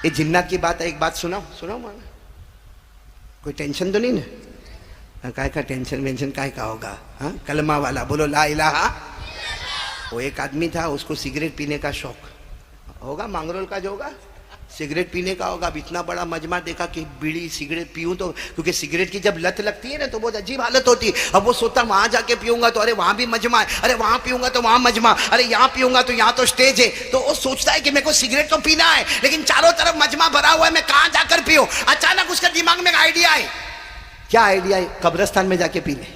ये जिन्नात की बात है, एक बात सुनाओ सुनाओ माना, कोई टेंशन तो नहीं ना? काय का टेंशन वेंशन काय का होगा? हाँ, कलमा वाला बोलो ला इलाहा। वो एक आदमी था, उसको सिगरेट पीने का शौक होगा, मांगरोल का जो होगा, सिगरेट पीने का होगा। अब इतना बड़ा मजमा देखा कि बीड़ी सिगरेट पीऊं तो, क्योंकि सिगरेट की जब लत लगती है ना तो बहुत अजीब हालत होती है। अब वो सोचता वहां जाके पीऊंगा तो अरे वहां भी मजमा है, अरे वहां पीऊंगा तो वहां मजमा, अरे यहाँ पीऊंगा तो यहाँ तो स्टेज है। तो वो सोचता है कि मेरे को सिगरेट तो पीना है, लेकिन चारों तरफ मजमा भरा हुआ है, मैं कहाँ जाकर पीऊं? अचानक उसके दिमाग में आइडिया है। क्या आइडिया है? कब्रिस्तान में जाके पी ले,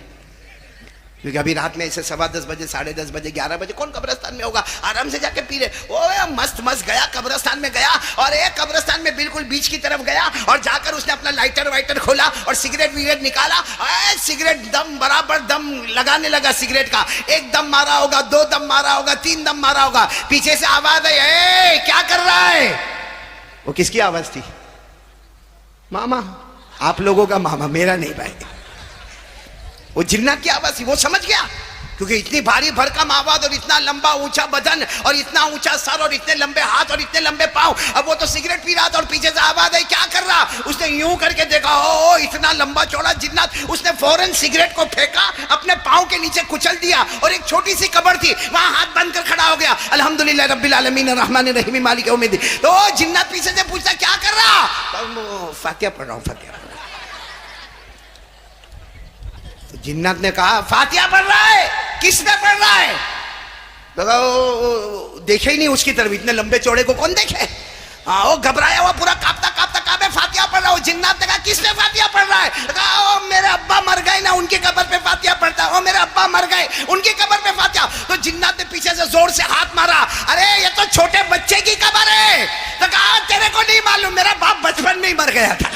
क्योंकि अभी रात में ऐसे 10:15 बजे, 10:30 बजे, 11 बजे कौन कब्रिस्तान में होगा? आराम से जाके पी ले। ओ मस्त मस्त गया कब्रिस्तान में, गया और एक कब्रिस्तान में बिल्कुल बीच की तरफ गया और जाकर उसने अपना लाइटर वाइटर खोला और सिगरेट विगरेट निकाला। सिगरेट दम बराबर दम लगाने लगा सिगरेट का। एक दम मारा होगा, 2 दम मारा होगा, 3 दम मारा होगा। पीछे से आवाज आई, ए क्या कर रहा है? वो किसकी आवाज थी? मामा, आप लोगों का मामा, मेरा नहीं भाई। वो जिन्नात की आवाज थी। वो समझ गया, क्योंकि इतनी भारी भरकम आवाज और इतना लंबा ऊंचा बदन और इतना ऊंचा सर और इतने लंबे हाथ और इतने लंबे पांव। अब वो तो सिगरेट पी रहा था और पीछे से आवाज आई, क्या कर रहा? उसने यूं करके देखा, ओ इतना लंबा चौड़ा जिन्नात। उसने फौरन सिगरेट को फेंका, अपने पांव के नीचे कुचल दिया और एक छोटी सी कब्र थी, वहां हाथ बंद कर खड़ा हो गया। अल्हम्दुलिल्लाह रब्बिल आलमीन अर्रहमानिर रहीम मालिक यौमिद्दीन। तो जिन्नात पीछे से पूछता, क्या कर रहा? फातिहा पढ़ रहा हूं, फातिहा। जिन्नात ने कहा, फातिहा पढ़ रहा है? किस पे पढ़ रहा है? देखे ही नहीं उसकी तरफ, इतने लंबे चौड़े को कौन देखे? वो घबराया हुआ पूरा कांपता कांपता कहा, मैं फातिहा पढ़ रहा हूँ। जिन्नात ने कहा, किस पे फातिहा पढ़ रहा है? कहा, ओ मेरे अब्बा मर गए ना, उनकी कब्र पे फातिहा पढ़ता है। ओ मेरे अब्बा मर गए, उनकी कब्र पे फातिहा। तो जिन्नात ने पीछे से जोर से हाथ मारा, अरे ये तो छोटे बच्चे की कब्र है। तो कहा, तेरे को नहीं मालूम, मेरा बाप बचपन में ही मर गया था।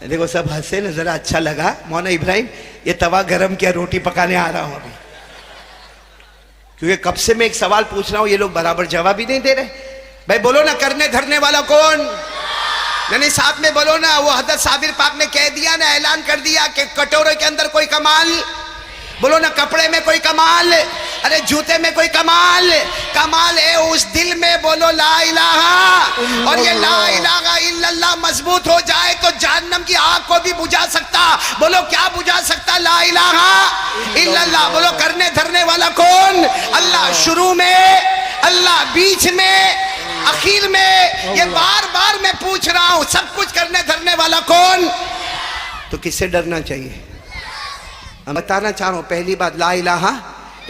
देखो सब हंसे ना, जरा अच्छा लगा। मौलाना इब्राहिम, ये तवा गरम किया, रोटी पकाने आ रहा हूं अभी, क्योंकि कब से मैं एक सवाल पूछ रहा हूं, ये लोग बराबर जवाब ही नहीं दे रहे। भाई बोलो ना, करने धरने वाला कौन? नहीं साथ में बोलो ना। वो हजरत साबिर पाक ने कह दिया ना, ऐलान कर दिया कि कटोरे के अंदर कोई कमाल, बोलो ना, कपड़े में कोई कमाल, अरे जूते में कोई कमाल, कमाल है उस दिल में। बोलो ला इलाहा। और ये ला इलाहा इल्लल्लाह मजबूत हो जाए तो जहन्नम की आग को भी बुझा सकता। बोलो क्या बुझा सकता? ला इलाहा इल्लल्लाह। बोलो करने धरने वाला कौन? अल्लाह। शुरू में अल्लाह, बीच में, आखिर में। ये बार बार मैं पूछ रहा हूं, सब कुछ करने धरने वाला कौन? तो किससे डरना चाहिए? मैं बताना चाह रहा हूं, पहली बात ला इलाहा,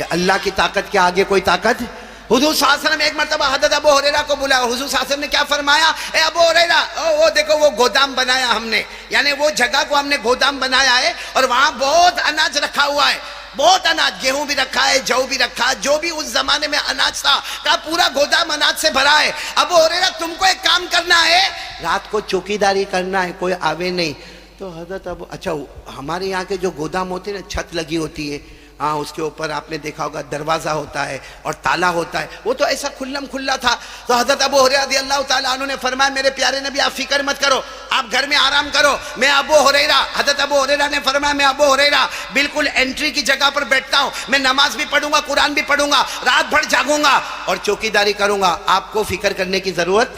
अल्लाह की ताकत के आगे कोई ताकत। हुजूर सल्लल्लाहु अलैहि वसल्लम एक मर्तबा हज़रत अबू हुरैरा को बुलाया। हुजूर सल्लल्लाहु अलैहि वसल्लम ने क्या फरमाया? ए अबू हुरैरा, वो देखो वो गोदाम बनाया हमने, यानी वो जगह को हमने गोदाम बनाया है और वहां बहुत अनाज रखा हुआ है, बहुत अनाज, गेहूं भी रखा है, जौ भी रखा है, जो भी उस जमाने में अनाज था का पूरा गोदाम अनाज से भरा है। अबू हुरैरा, तुमको एक काम करना है, रात को चौकीदारी करना है, कोई आवे नहीं। तो हजरत अबू, अच्छा हमारे यहाँ के जो गोदाम होते हैं ना, छत लगी होती है, हाँ, उसके ऊपर आपने देखा होगा दरवाजा होता है और ताला होता है, वो तो ऐसा खुल्लम खुल्ला था। तो हजरत अबू हुरैरा रज़ियल्लाहु ताला अन्हु ने फरमाया, मेरे प्यारे नबी आप फिक्र मत करो, आप घर में आराम करो, मैं अबू हुरैरा, हजरत अबू हुरैरा ने फरमाया, मैं अबू हुरैरा बिल्कुल एंट्री की जगह पर बैठता हूँ, मैं नमाज भी पढ़ूंगा, कुरान भी पढ़ूंगा, रात भर जागूंगा और चौकीदारी करूंगा, आपको फिक्र करने की जरूरत,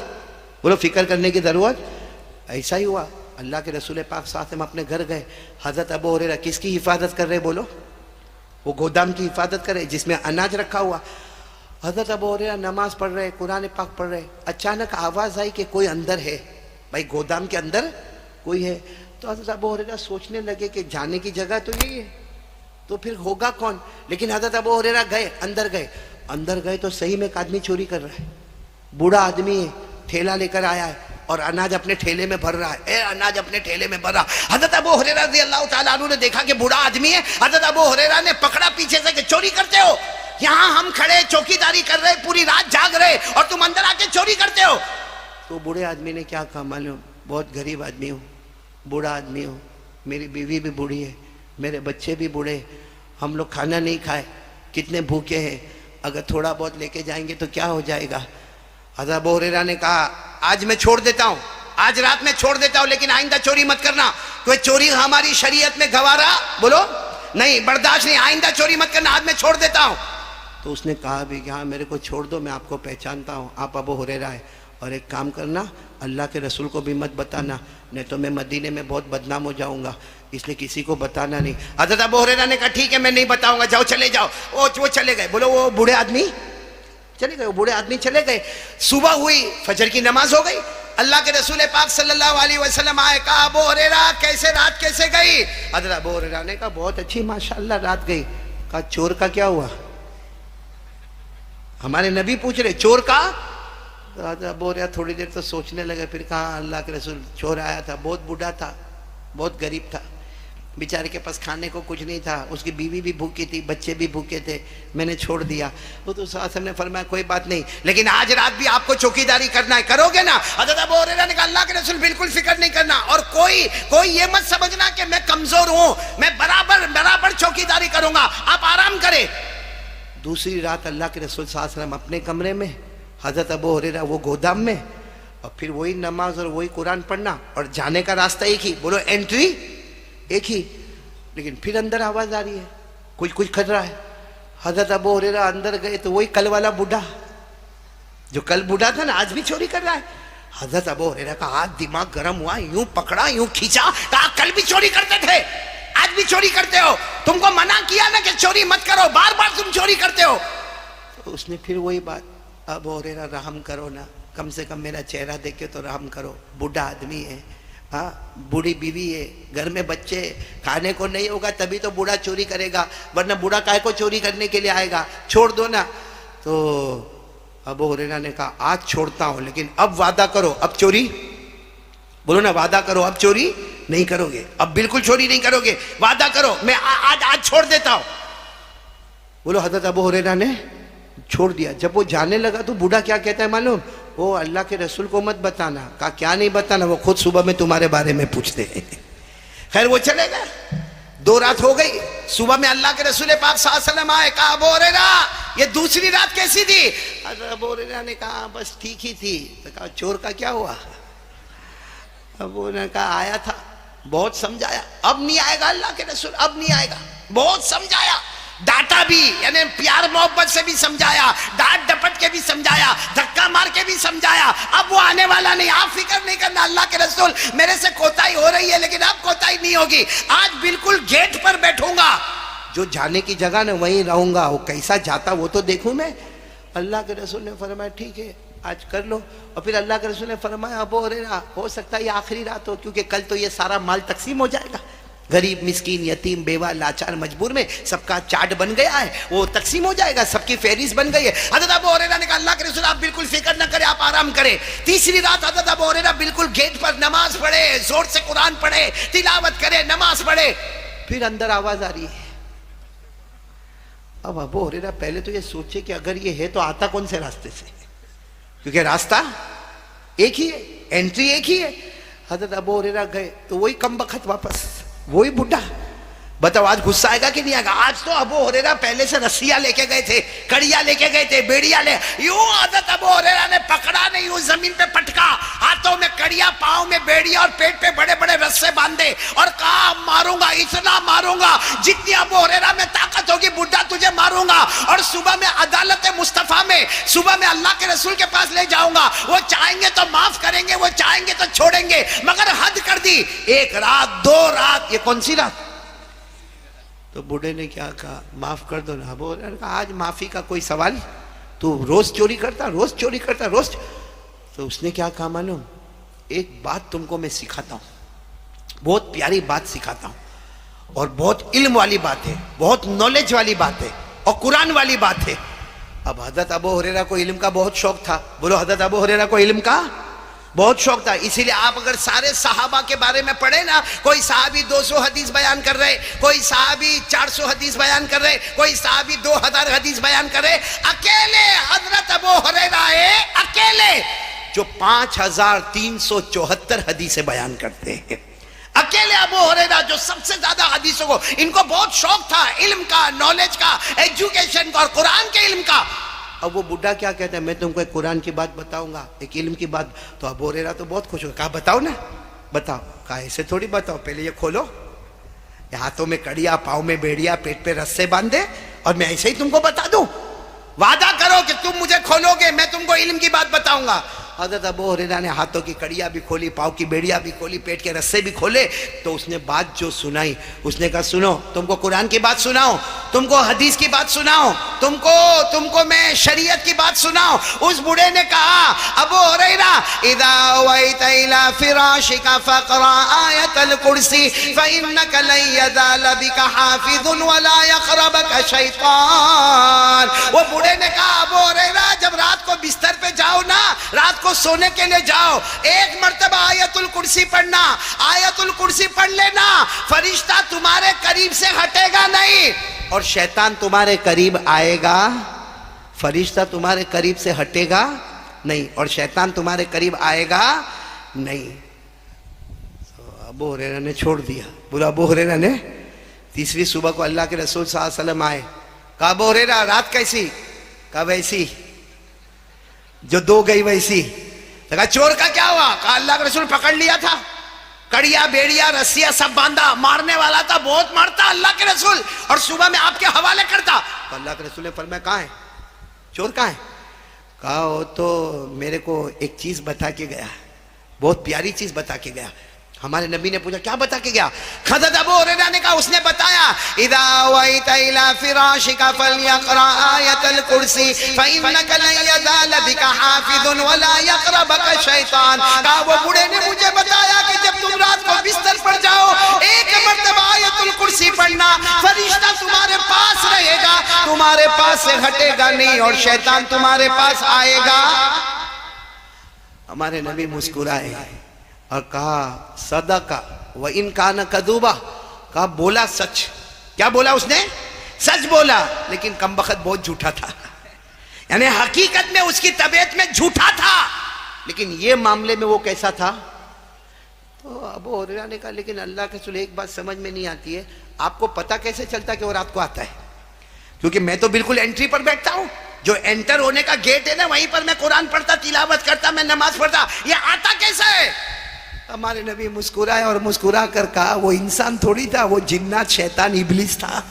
बोलो फिक्र करने की जरूरत। ऐसा ही हुआ। अल्लाह के रसूल पाक साथ में अपने घर गए। हजरत अबू हुरैरा किसकी हिफाजत कर रहे? बोलो, वो गोदाम की हिफाजत करे जिसमें अनाज रखा हुआ। हजरत अबू हुरैरा नमाज पढ़ रहे, कुरान पाक पढ़ रहे, अचानक आवाज आई कि कोई अंदर है। भाई गोदाम के अंदर कोई है। तो हजरत अबू हुरैरा सोचने लगे कि जाने की जगह तो यही है, तो फिर होगा कौन? लेकिन हजरत अबू हुरैरा गए, अंदर गए। अंदर गए तो सही में एक आदमी चोरी कर रहा है, बूढ़ा आदमी है, ठेला लेकर आया है और अनाज अपने ठेले में भर रहा है। अनाज अपने ठेले में भर रहा। हजरत अबू हुरैरा रज़ियल्लाहु ताला अन्हु ने देखा कि बूढ़ा आदमी है। हजरत अबू हुरैरा ने पकड़ा पीछे से कि चोरी करते हो, यहाँ हम खड़े चौकीदारी कर रहे, पूरी रात जाग रहे और तुम अंदर आके चोरी करते हो। तो बूढ़े आदमी ने क्या कहा मालूम? बहुत गरीब आदमी हूँ, बूढ़ा आदमी हूँ, मेरी बीवी भी बूढ़ी है, मेरे बच्चे भी बूढ़े, हम लोग खाना नहीं खाए, कितने भूखे हैं, अगर थोड़ा बहुत लेके जाएंगे तो क्या हो जाएगा? हज़रत अबू हुरैरा ने कहा, आज मैं छोड़ देता हूँ, आज रात में छोड़ देता हूँ, लेकिन आइंदा चोरी मत करना। तो चोरी हमारी शरीयत में गवारा, बोलो नहीं, बर्दाश्त नहीं, आइंदा चोरी मत करना, आज मैं छोड़ देता हूँ। तो उसने कहा भी कि हाँ मेरे को छोड़ दो, मैं आपको पहचानता हूँ, आप अबू हुरैरा है, और एक काम करना, अल्लाह के रसूल को भी मत बताना, नहीं तो मैं मदीने में बहुत बदनाम हो जाऊंगा, इसलिए किसी को बताना नहीं। हज़रत अबू हुरैरा ने कहा ठीक है मैं नहीं बताऊंगा, जाओ चले जाओ। वो चले गए। बोलो वो बूढ़े आदमी चले गए, वो बूढ़े आदमी चले गए। सुबह हुई, फजर की नमाज हो गई, अल्लाह के रसूल पाक सल्लल्लाहु अलैहि वसल्लम आए, कहा अबू हुरैरा कैसे रात कैसे गई? हज़रत अबू हुरैरा ने कहा बहुत अच्छी माशाअल्लाह रात गई। कहा चोर का क्या हुआ? हमारे नबी पूछ रहे चोर का? अबू हुरैरा थोड़ी देर तो सोचने लगे, फिर कहा अल्लाह के रसूल चोर आया था, बहुत बूढ़ा था, बहुत गरीब था, बेचारे के पास खाने को कुछ नहीं था, उसकी बीवी भी भूखी थी, बच्चे भी भूखे थे, मैंने छोड़ दिया। वो तो साहब ने फरमाया कोई बात नहीं, लेकिन आज रात भी आपको चौकीदारी करना है, करोगे ना? हज़रत अबू हुरैरा ने कहा अल्लाह के रसूल बिल्कुल फिक्र नहीं करना, और कोई ये मत समझना कि मैं कमजोर हूं, मैं बराबर चौकीदारी करूंगा, आप आराम करें। दूसरी रात अल्लाह के रसूल सल्लल्लाहु अलैहि वसल्लम अपने कमरे में, हज़रत अबू हुरैरा वो गोदाम में, और फिर वही नमाज और वही कुरान पढ़ना, और जाने का रास्ता एक ही, बोलो एंट्री एक ही। लेकिन फिर अंदर आवाज आ रही है, कुछ कर रहा है। हज़रत अबू हुरैरा अंदर गए तो वही कल वाला बूढ़ा, जो कल बूढ़ा था ना, आज भी चोरी कर रहा है। हज़रत अबू हुरैरा का हाथ दिमाग गर्म हुआ, यूं पकड़ा यूं खींचा, कहा कल भी चोरी करते थे, आज भी चोरी करते हो, तुमको मना किया ना कि चोरी मत करो, बार बार तुम चोरी करते हो। तो उसने फिर वही बात, अबू हुरैरा रहम करो ना, कम से कम मेरा चेहरा देख के तो रहम करो, बूढ़ा आदमी है, हाँ बूढ़ी बीवी है, घर में बच्चे, खाने को नहीं होगा तभी तो बूढ़ा चोरी करेगा, वरना बूढ़ा काहे को चोरी करने के लिए आएगा, छोड़ दो ना। तो अबू हुरैरा ने कहा आज छोड़ता हूं, लेकिन अब वादा करो, अब चोरी, बोलो ना वादा करो, अब चोरी नहीं करोगे, अब बिल्कुल चोरी नहीं करोगे, वादा करो, मैं आज छोड़ देता हूं। बोलो हज़रत अबू हुरैरा ने छोड़ दिया। जब वो जाने लगा तो बूढ़ा क्या कहता है मालूम? वो अल्लाह के रसूल को मत बताना। कहा क्या नहीं बताना? वो खुद सुबह में तुम्हारे बारे में पूछते हैं। खैर वो चले गए, 2 रात हो गई, सुबह में अल्लाह के रसूल पाक सल्लल्लाहु अलैहि वसल्लम आए, कहा अबू हुरैरा ये दूसरी रात कैसी थी? अबू हुरैरा ने कहा बस ठीक ही थी। तो कहा चोर का क्या हुआ? अबू ने कहा आया था, बहुत समझाया, अब नहीं आएगा अल्लाह के रसूल, अब नहीं आएगा, बहुत समझाया, डांटा भी, यानी प्यार मोहब्बत से भी समझाया, डांट डपट के भी समझाया, धक्का मार के भी समझाया, अब वो आने वाला नहीं, आप फिक्र नहीं करना अल्लाह के रसूल, मेरे से कोताही हो रही है लेकिन अब कोताही नहीं होगी, आज बिल्कुल गेट पर बैठूंगा, जो जाने की जगह ना वहीं रहूंगा, वो कैसा जाता वो तो देखूं मैं। अल्लाह के रसूल ने फरमाया ठीक है आज कर लो। और फिर अल्लाह के रसूल ने फरमाया अबू हुरैरा हो सकता है ये आखिरी रात हो, क्योंकि कल तो ये सारा माल तकसीम हो जाएगा, गरीब मिस्कीन यतीम बेवा लाचार मजबूर में सबका चार्ट बन गया है, वो तकसीम हो जाएगा, सबकी फहरिस्त बन गई है। हज़रत अबू हुरैरा ने कहा अल्लाह के रसूल आप बिल्कुल फिक्र न करें, आप आराम करें। तीसरी रात हज़रत अबू हुरैरा बिल्कुल गेट पर नमाज पढ़े, जोर से कुरान पढ़े, तिलावत करे, नमाज पढ़े। फिर अंदर आवाज आ रही है। अब अबू हुरैरा पहले तो ये सोचे कि अगर ये है तो आता कौन से रास्ते से, क्योंकि रास्ता एक ही है, एंट्री एक ही है। हज़रत अबू हुरैरा गए तो वही कम बखत वापस, वही बुढ़ा। बताओ आज गुस्सा आएगा कि नहीं आएगा? आज तो अबू हुरैरा पहले से रस्सियां लेके गए थे, कड़िया लेके गए थे, बेड़िया ले, यूं हज़रत अबू हुरैरा ने पकड़ा नहीं, यूं जमीन पे पटका, हाथों में कड़िया, पांव में बेड़िया और पेट पे बड़े बड़े रस्से बांधे और कहा मारूंगा, इतना मारूंगा जितनी अबू हुरैरा में ताकत होगी, बुढ़ा तुझे मारूंगा। और सुबह में अदालत मुस्तफा में, सुबह में अल्लाह के रसूल के पास ले जाऊंगा, वो चाहेंगे तो माफ करेंगे, वो चाहेंगे तो छोड़ेंगे, मगर हद कर दी, 1 रात 2 रात, ये कौन सी रात? तो बूढ़े ने क्या कहा माफ कर दो ना। अबू हुरैरा ने कहा आज माफी का कोई सवाल, तू रोज चोरी करता, रोज चोरी करता, रोज। तो उसने क्या कहा मालूम? एक बात तुमको मैं सिखाता हूं, बहुत प्यारी बात सिखाता हूं, और बहुत इल्म वाली बात है, बहुत नॉलेज वाली बात है, और कुरान वाली बात है। अब हज़रत अबू हुरैरा को इल्म का बहुत शौक था। बोलो हज़रत अबू हुरैरा को इल्म का बहुत शौक था। इसीलिए आप अगर सारे सहाबा के बारे में पढ़े ना, कोई सहाबी 200 हदीस बयान कर रहे, कोई सहाबी 400 हदीस बयान कर रहे, कोई सहाबी 2000 हदीस बयान कर रहे, अकेले हज़रत अबू हुरैरा है, अकेले जो 5374 हदीसें बयान करते हैं। अकेले अबू हुरैरा जो सबसे ज्यादा हदीसों को, इनको बहुत शौक था इल्म का, नॉलेज का, एजुकेशन का और कुरान के इल्म का। अब वो बुढ़ा क्या कहता है, मैं तुमको एक कुरान की बात बताऊंगा, एक इल्म की बात। तो अबू हुरैरा तो बहुत खुश हो, कहा बताओ ना, बताओ। कहा ऐसे थोड़ी बताओ, पहले ये खोलो, हाथों में कड़िया, पाँव में बेड़िया, पेट पे रस्से बांधे, और मैं ऐसे ही तुमको बता दूं? वादा करो कि तुम मुझे खोलोगे, मैं तुमको इल्म की बात बताऊंगा। हजरत अबू हुरैरा ने हाथों की कड़ियाँ भी खोली, पाँव की बेड़ियाँ भी खोली, पेट के रस्से भी खोले, तो उसने बात जो सुनाई, उसने कहा सुनो, तुमको कुरान की बात सुनाओ, तुमको हदीस की बात सुनाओ, तुमको मैं शरीयत की बात सुनाओ। उस बूढ़े ने कहा, अबू हुरैरा इदा अवैता इला फिराशिका फक़रा आयतल कुर्सी फ़इन्नका लन यज़ाल बिका हाफ़िज़ुन वला यक़रबका शैतान। वो बूढ़े ने कहा, अबू हुरैरा जब रात को बिस्तर पे जाओ ना, रात को सोने के लिए जाओ, एक मर्तबा आयतुल कुर्सी पढ़ना, आयतुल कुर्सी पढ़ लेना, फरिश्ता तुम्हारे करीब से हटेगा नहीं और शैतान तुम्हारे करीब आएगा। फरिश्ता तुम्हारे करीब से हटेगा नहीं और शैतान तुम्हारे करीब आएगा नहीं। तो अबू हुरैरा ने छोड़ दिया। बोला अबू हुरैरा ने तीसरी सुबह को अल्लाह के रसूल सल्लल्लाहु अलैहि वसल्लम आए। कहा अबू हुरैरा रात कैसी? कहा वैसी जो दो गई वैसी। कहा चोर का क्या हुआ? कहा अल्लाह के रसूल पकड़ लिया था, कड़िया बेड़िया रस्सियां सब बांधा, मारने वाला था, बहुत मारता अल्लाह के रसूल, और सुबह में आपके हवाले करता। तो अल्लाह के रसूल ने फरमाया कहाँ है चोर, कहाँ है? कहा वो तो मेरे को एक चीज बता के गया, बहुत प्यारी चीज बता के गया। हमारे नबी ने पूछा क्या बता के गया? हज़रत अबू हुरैरा ने कहा, उसने बताया इदा अवैता इला फिराशिका फलयक़रा आयतल कुर्सी फ़इन्नका लन यज़ाल बिका हाफ़िज़ुन वला यक़रबका शैतान। कहा वो बूढ़े ने मुझे बताया कि जब तुम रात को बिस्तर पर जाओ, एक मर्तबा आयतुल कुर्सी पढ़ना, फरिश्ता तुम्हारे पास रहेगा, तुम्हारे पास से हटेगा नहीं और शैतान तुम्हारे पास आएगा। हमारे नबी मुस्कुराए और कहा सदका व इन कान कदूबा। कहा बोला सच। क्या बोला उसने? सच बोला, लेकिन कमबख्त बहुत झूठा था। यानी हकीकत में उसकी तबीयत में झूठा था, लेकिन ये मामले में वो कैसा था? तो अबू हुरैरा ने कहा लेकिन अल्लाह के रसूल एक बात समझ में नहीं आती है, आपको पता कैसे चलता है कि वो रात को आता है? क्योंकि मैं तो बिल्कुल एंट्री पर बैठता हूं, जो एंटर होने का गेट है ना, वहीं पर मैं कुरान पढ़ता, तिलावत करता, मैं नमाज पढ़ता, ये आता कैसा है? हमारे नबी मुस्कुराए और मुस्कुरा कर कहा वो इंसान थोड़ी था, वो जिन्नात शैतान इब्लिस था।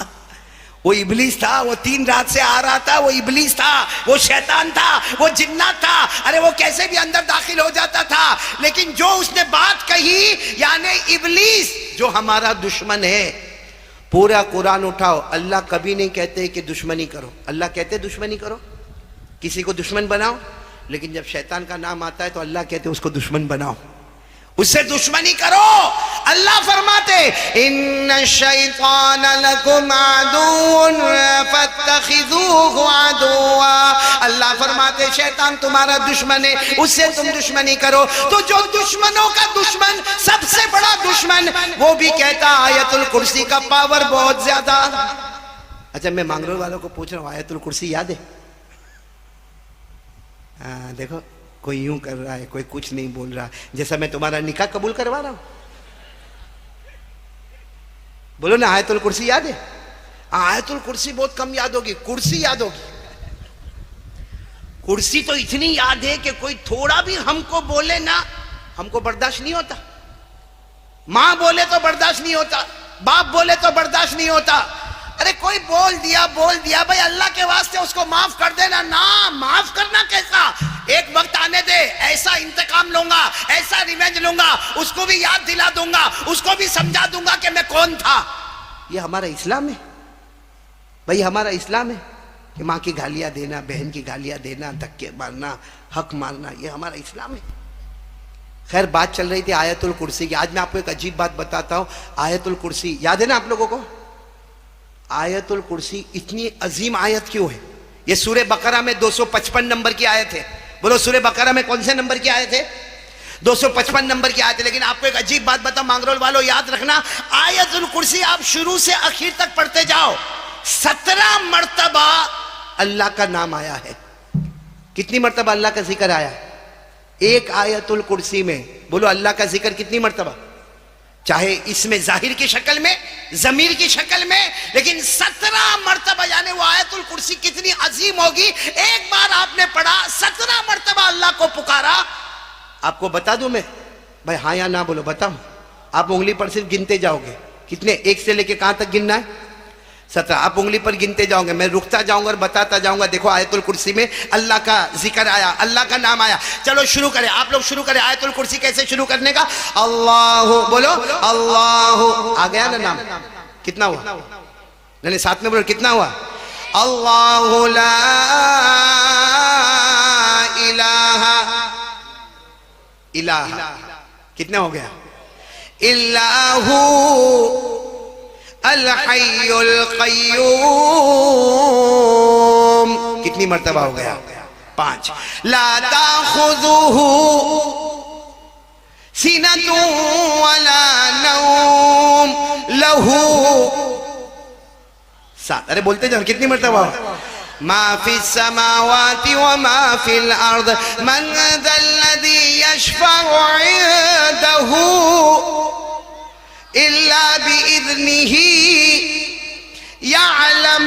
वो इब्लिस था, वो 3 रात से आ रहा था, वो इब्लिस था, वो शैतान था, वो जिन्नात था। अरे वो कैसे भी अंदर दाखिल हो जाता था, लेकिन जो उसने बात कही, यानी इब्लिस जो हमारा दुश्मन है। पूरा कुरान उठाओ, अल्लाह कभी नहीं कहते कि दुश्मनी करो, अल्लाह कहते दुश्मनी करो, किसी को दुश्मन बनाओ, लेकिन जब शैतान का नाम आता है तो अल्लाह कहते उसको दुश्मन बनाओ, उससे दुश्मनी करो। अल्लाह फरमाते इन्न शैतान लकुम अदुव्वुन फत्तखिज़ूहु अदुव्वा। अल्लाह फरमाते शैतान तुम्हारा दुश्मन है, उससे तुम दुश्मनी करो। तो जो दुश्मनों का दुश्मन, सबसे बड़ा दुश्मन, वो भी कहता आयतुल कुर्सी का पावर बहुत ज्यादा। अच्छा मैं मांगरोल वालों को पूछ रहा हूँ, आयतुल कुर्सी याद है? देखो कोई यूं कर रहा है, कोई कुछ नहीं बोल रहा, जैसा मैं तुम्हारा निकाह कबूल करवा रहा हूं। बोलो ना आयतुल कुर्सी याद है? आयतुल कुर्सी बहुत कम याद होगी, कुर्सी याद होगी। कुर्सी तो इतनी याद है कि कोई थोड़ा भी हमको बोले ना, हमको बर्दाश्त नहीं होता। मां बोले तो बर्दाश्त नहीं होता, बाप बोले तो बर्दाश्त नहीं होता। अरे कोई बोल दिया भाई अल्लाह के वास्ते उसको माफ कर देना ना। माफ करना कैसा? एक वक्त आने दे, ऐसा इंतकाम लूंगा, ऐसा रिवेंज लूंगा, उसको भी याद दिला दूंगा, उसको भी समझा दूंगा कि मैं कौन था। ये हमारा इस्लाम है भाई, हमारा इस्लाम है कि माँ की गालियां देना, बहन की गालियां देना, धक्के मारना, हक मारना, ये हमारा इस्लाम है। खैर बात चल रही थी आयतुल कुर्सी की। आज मैं आपको एक अजीब बात बताता हूँ। आयतुल कुर्सी याद है ना आप लोगों को? आयतुल कुर्सी इतनी अजीम आयत क्यों है? ये सूरह बकरा में 255 नंबर की आयत है। बोलो सूरह बकरा में कौन से नंबर की आयत है? 255 नंबर की आयत है। लेकिन आपको एक अजीब बात बताओ मांगरोल वालों, याद रखना, आयतुल कुर्सी आप शुरू से आखिर तक पढ़ते जाओ, 17 मर्तबा अल्लाह का नाम आया है। कितनी मर्तबा अल्लाह का जिक्र आया? एक आयतुल कुर्सी में बोलो अल्लाह का जिक्र कितनी मर्तबा? चाहे इसमें जाहिर की शक्ल में, जमीर की शक्ल में, लेकिन 17 मर्तबा। यानी वो आयतुल कुर्सी कितनी अजीम होगी। एक बार आपने पढ़ा, 17 मर्तबा अल्लाह को पुकारा। आपको बता दूं मैं भाई, हाँ या ना बोलो, बताऊं? आप उंगली पर सिर्फ गिनते जाओगे। कितने? 1 से लेके कहां तक गिनना है? 17। आप उंगली पर गिनते जाओगे, मैं रुकता जाऊंगा और बताता जाऊंगा। देखो आयतुल कुर्सी में अल्लाह का जिक्र आया, अल्लाह का नाम आया। चलो शुरू करें, आप लोग शुरू करें। आयतुल कुर्सी कैसे शुरू करने का? अल्लाह बोलो, अल्लाह आ गया ना नाम। कितना हुआ? नहीं साथ में बोलो, कितना हुआ? अल्लाहु ला इलाहा इलाहा, कितना हो गया? इल्लाहु अल हय्युल क़य्यूम, कितनी मर्तबा हो गया? 5। ला ताख़ुज़ुहु सिनतुन वला नौम लहू 7। अरे बोलते जाओ, कितनी मर्तबा? मा फी समावाति व मा फिल अर्द मन ज़ल्लज़ी यशफ़अु इंदहु इल्ला बिइज़्निही यालम।